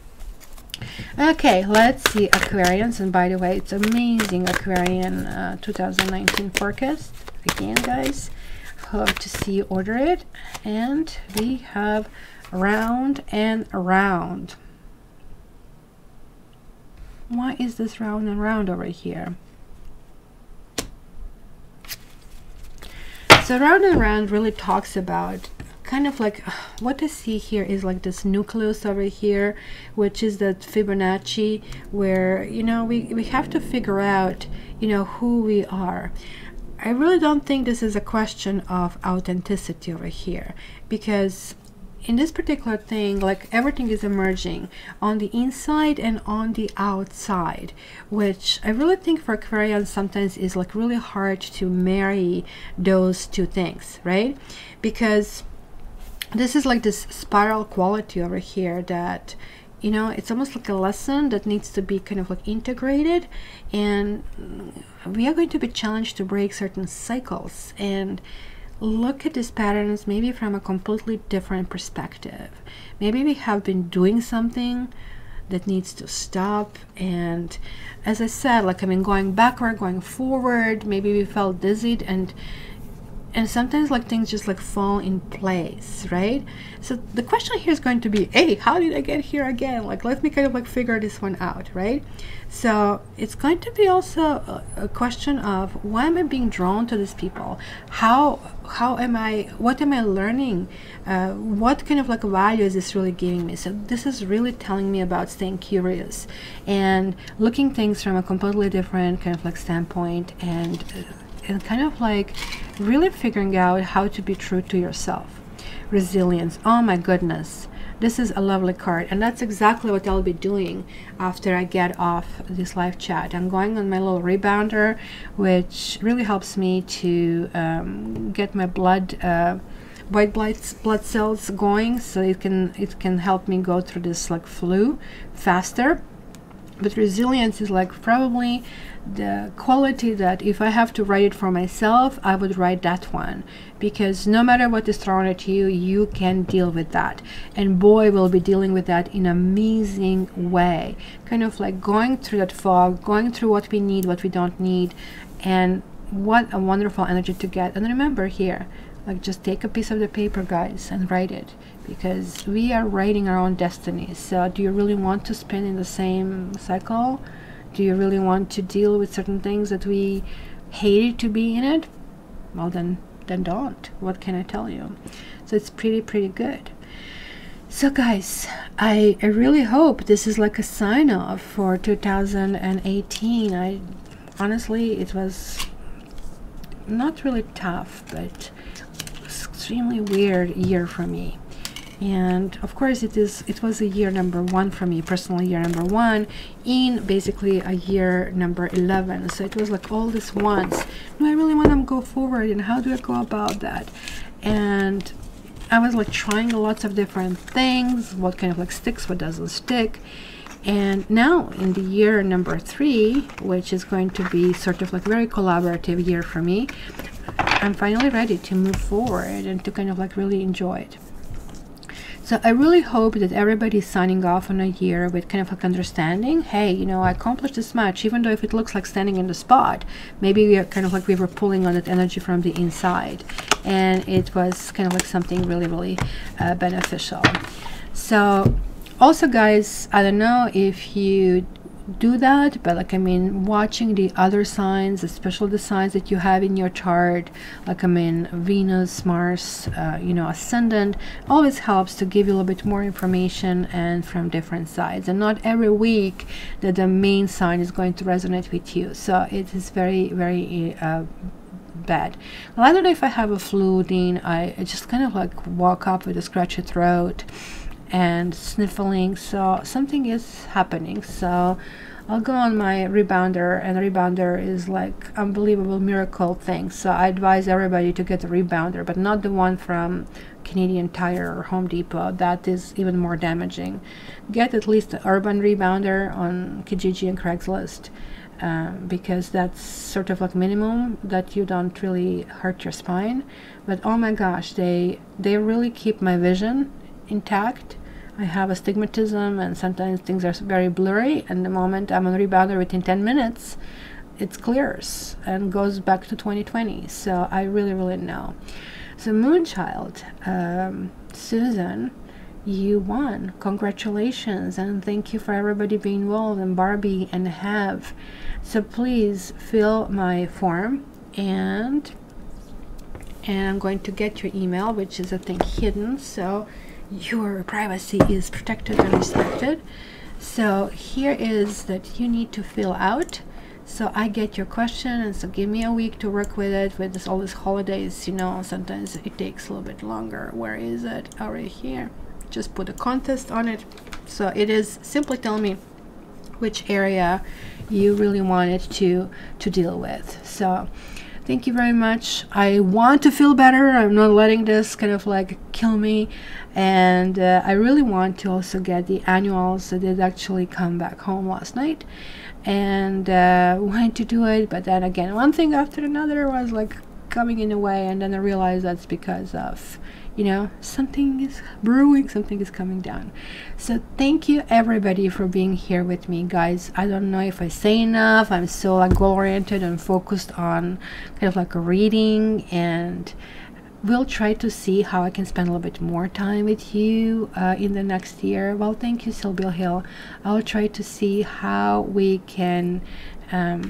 Okay, let's see Aquarians. And by the way, it's amazing Aquarian 2019 forecast again, guys. Hope to see you order it. And we have round and round. Why is this round and round over here? So round and round really talks about kind of like, what I see here is like this nucleus over here, which is that Fibonacci, where, you know, we have to figure out, you know, who we are. I really don't think this is a question of authenticity over here, because in this particular thing, like, everything is emerging on the inside and on the outside, which I really think for Aquarians sometimes is like really hard to marry those two things, right? Because this is like this spiral quality over here that, you know, it's almost like a lesson that needs to be kind of like integrated, and we are going to be challenged to break certain cycles and look at these patterns maybe from a completely different perspective. Maybe we have been doing something that needs to stop, and as I said, like, I mean, going backward, going forward, maybe we felt dizzied, and sometimes like things just like fall in place, right? So the question here is going to be, hey, how did I get here again? Like, let me kind of like figure this one out, right? So it's going to be also a question of, why am I being drawn to these people? How am I, what am I learning? What kind of like value is this really giving me? So this is really telling me about staying curious and looking things from a completely different kind of like standpoint, and kind of like really figuring out how to be true to yourself. Resilience, oh my goodness, this is a lovely card, and that's exactly what I'll be doing after I get off this live chat. I'm going on my little rebounder, which really helps me to get my blood white blood cells going, so it can help me go through this like flu faster. But resilience is like probably the quality that if I have to write it for myself, I would write that one, because no matter what is thrown at you, you can deal with that. And boy, we'll be dealing with that in an amazing way, kind of like going through that fog, going through what we need, what we don't need, and what a wonderful energy to get. And remember here, like, just take a piece of the paper, guys, and write it, because we are writing our own destiny. So do you really want to spin in the same cycle? Do you really want to deal with certain things that we hated to be in it? Well, then don't. What can I tell you? So it's pretty good. So guys, I really hope this is like a sign off for 2018. Honestly, it was not really tough, but extremely weird year for me. And of course it was a year number 1 for me, personally, year number 1 in basically a year number 11. So it was like all this once. Do I really want to go forward, and how do I go about that? And I was like trying lots of different things, what kind of like sticks, what doesn't stick. And now in the year number 3, which is going to be sort of like very collaborative year for me, I'm finally ready to move forward and to kind of like really enjoy it. So I really hope that everybody's signing off on a year with kind of like understanding, hey, you know, I accomplished this much, even though if it looks like standing in the spot, maybe we are kind of like we were pulling on that energy from the inside, and it was kind of like something really, really beneficial. So also, guys, I don't know if you do that, but like, I mean, watching the other signs, especially the signs that you have in your chart, like, I mean, Venus, Mars, you know, Ascendant, always helps to give you a little bit more information and from different sides. And not every week that the main sign is going to resonate with you. So it is very, very bad. Well, I don't know if I have a flu, Dean. I just kind of like woke up with a scratchy throat and sniffling, so something is happening. So I'll go on my rebounder, and rebounder is like unbelievable miracle thing. So I advise everybody to get a rebounder, but not the one from Canadian Tire or Home Depot. That is even more damaging. Get at least an urban rebounder on Kijiji and Craigslist, because that's sort of like minimum that you don't really hurt your spine. But oh my gosh, they really keep my vision intact. I have astigmatism, and sometimes things are very blurry, and the moment I'm on rebounder, within 10 minutes it clears and goes back to 2020. So I really, really know. So Moonchild, Susan, you won. Congratulations, and thank you for everybody being involved, and Barbie and Have. So please fill my form, and I'm going to get your email, which is, I think, hidden, so your privacy is protected and respected. So here is that you need to fill out. So I get your question, and so give me a week to work with it. With this, all these holidays, you know, sometimes it takes a little bit longer. Where is it? Oh, right here. Just put a contest on it. So it is simply tell me which area you really wanted to deal with. So thank you very much. I want to feel better. I'm not letting this kind of like kill me. And I really want to also get the annuals. I did actually come back home last night and wanted to do it. But then again, one thing after another was like coming in the way. And then I realized that's because of, you know, something is brewing, something is coming down. So thank you everybody for being here with me, guys. I don't know if I say enough. I'm so like goal oriented and focused on kind of like a reading, and we'll try to see how I can spend a little bit more time with you in the next year. Well, thank you, Sylvia Hill. I'll try to see how we can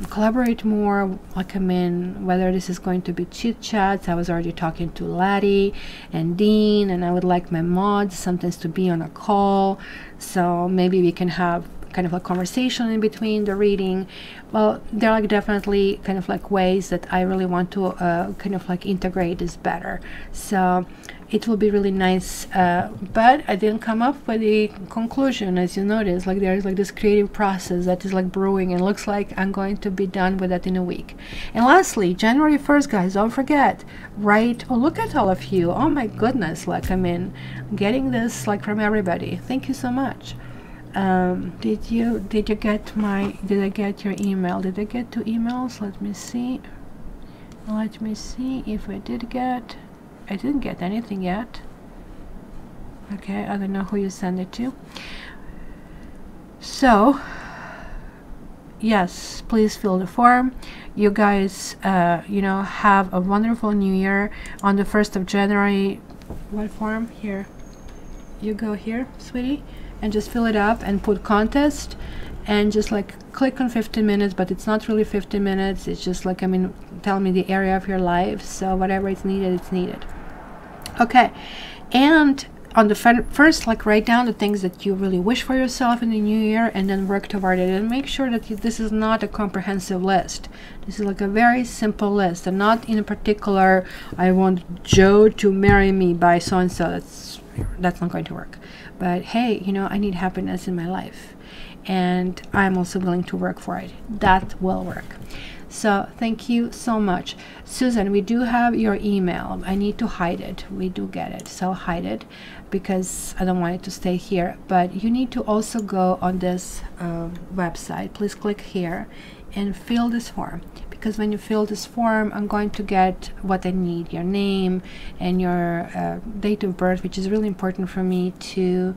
collaborate more, like, I mean, whether this is going to be chit chats. I was already talking to Laddie and Dean, and I would like my mods sometimes to be on a call, so maybe we can have kind of a conversation in between the reading. Well, there are like definitely kind of like ways that I really want to kind of like integrate this better. So it will be really nice, but I didn't come up with a conclusion. As you notice, like there is like this creative process that is like brewing, and looks like I'm going to be done with that in a week. And lastly, January 1st, guys, don't forget, right? Oh, look at all of you. Oh my goodness, like, I mean, getting this like from everybody. Thank you so much. Did I get your email? Did I get 2 emails? Let me see if I did get. I didn't get anything yet. Okay, I don't know who you sent it to. So yes, please fill the form. You guys you know, have a wonderful new year. On the 1st of January, what form? Here you go, here, sweetie, and just fill it up and put contest, and just like click on 15 minutes, but it's not really 15 minutes. It's just like, I mean, tell me the area of your life. So whatever is needed, it's needed. Okay, and on the first, like, write down the things that you really wish for yourself in the new year, and then work toward it. And make sure that this is not a comprehensive list. This is like a very simple list, and not in a particular, I want Joe to marry me by so and so. That's that's not going to work. But hey, you know, I need happiness in my life, and I'm also willing to work for it. That will work. So thank you so much. Susan, we do have your email. I need to hide it. We do get it, so I'll hide it because I don't want it to stay here. But you need to also go on this website. Please click here and fill this form, because when you fill this form, I'm going to get what I need, your name and your date of birth, which is really important for me to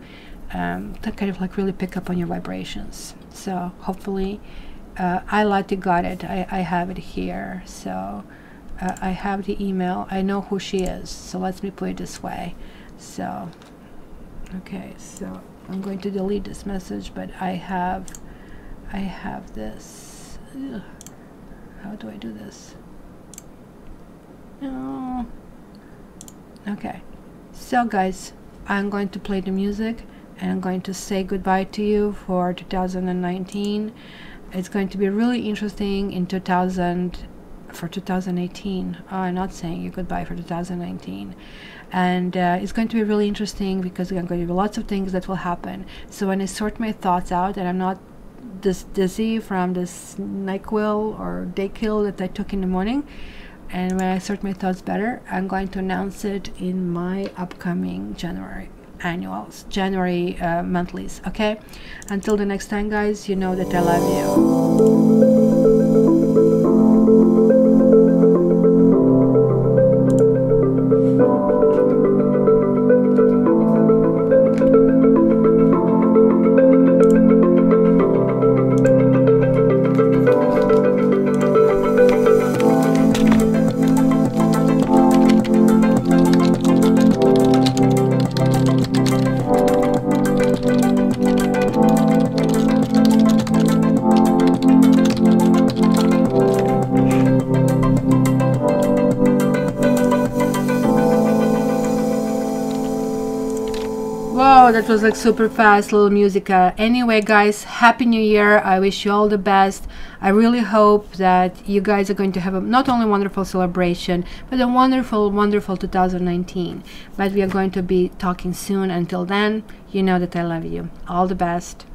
kind of like really pick up on your vibrations. So hopefully I Lati got it. I have it here. So I have the email. I know who she is. So let me put it this way. So, okay, so I'm going to delete this message, but I have this. Ugh. How do I do this? No. Okay. So guys, I'm going to play the music and I'm going to say goodbye to you for 2019. It's going to be really interesting in 2018. Oh, I'm not saying you goodbye for 2019. And it's going to be really interesting because there are going to be lots of things that will happen. So when I sort my thoughts out and I'm not this dizzy from this NyQuil or Dayquil that I took in the morning, and when I sort my thoughts better, I'm going to announce it in my upcoming January monthlies. Okay, until the next time, guys, you know that I love Wow, that was like super fast little musica. Anyway, guys, happy new year. I wish you all the best. I really hope that you guys are going to have a not only wonderful celebration, but a wonderful 2019. But we are going to be talking soon. Until then, you know that I love you. All the best.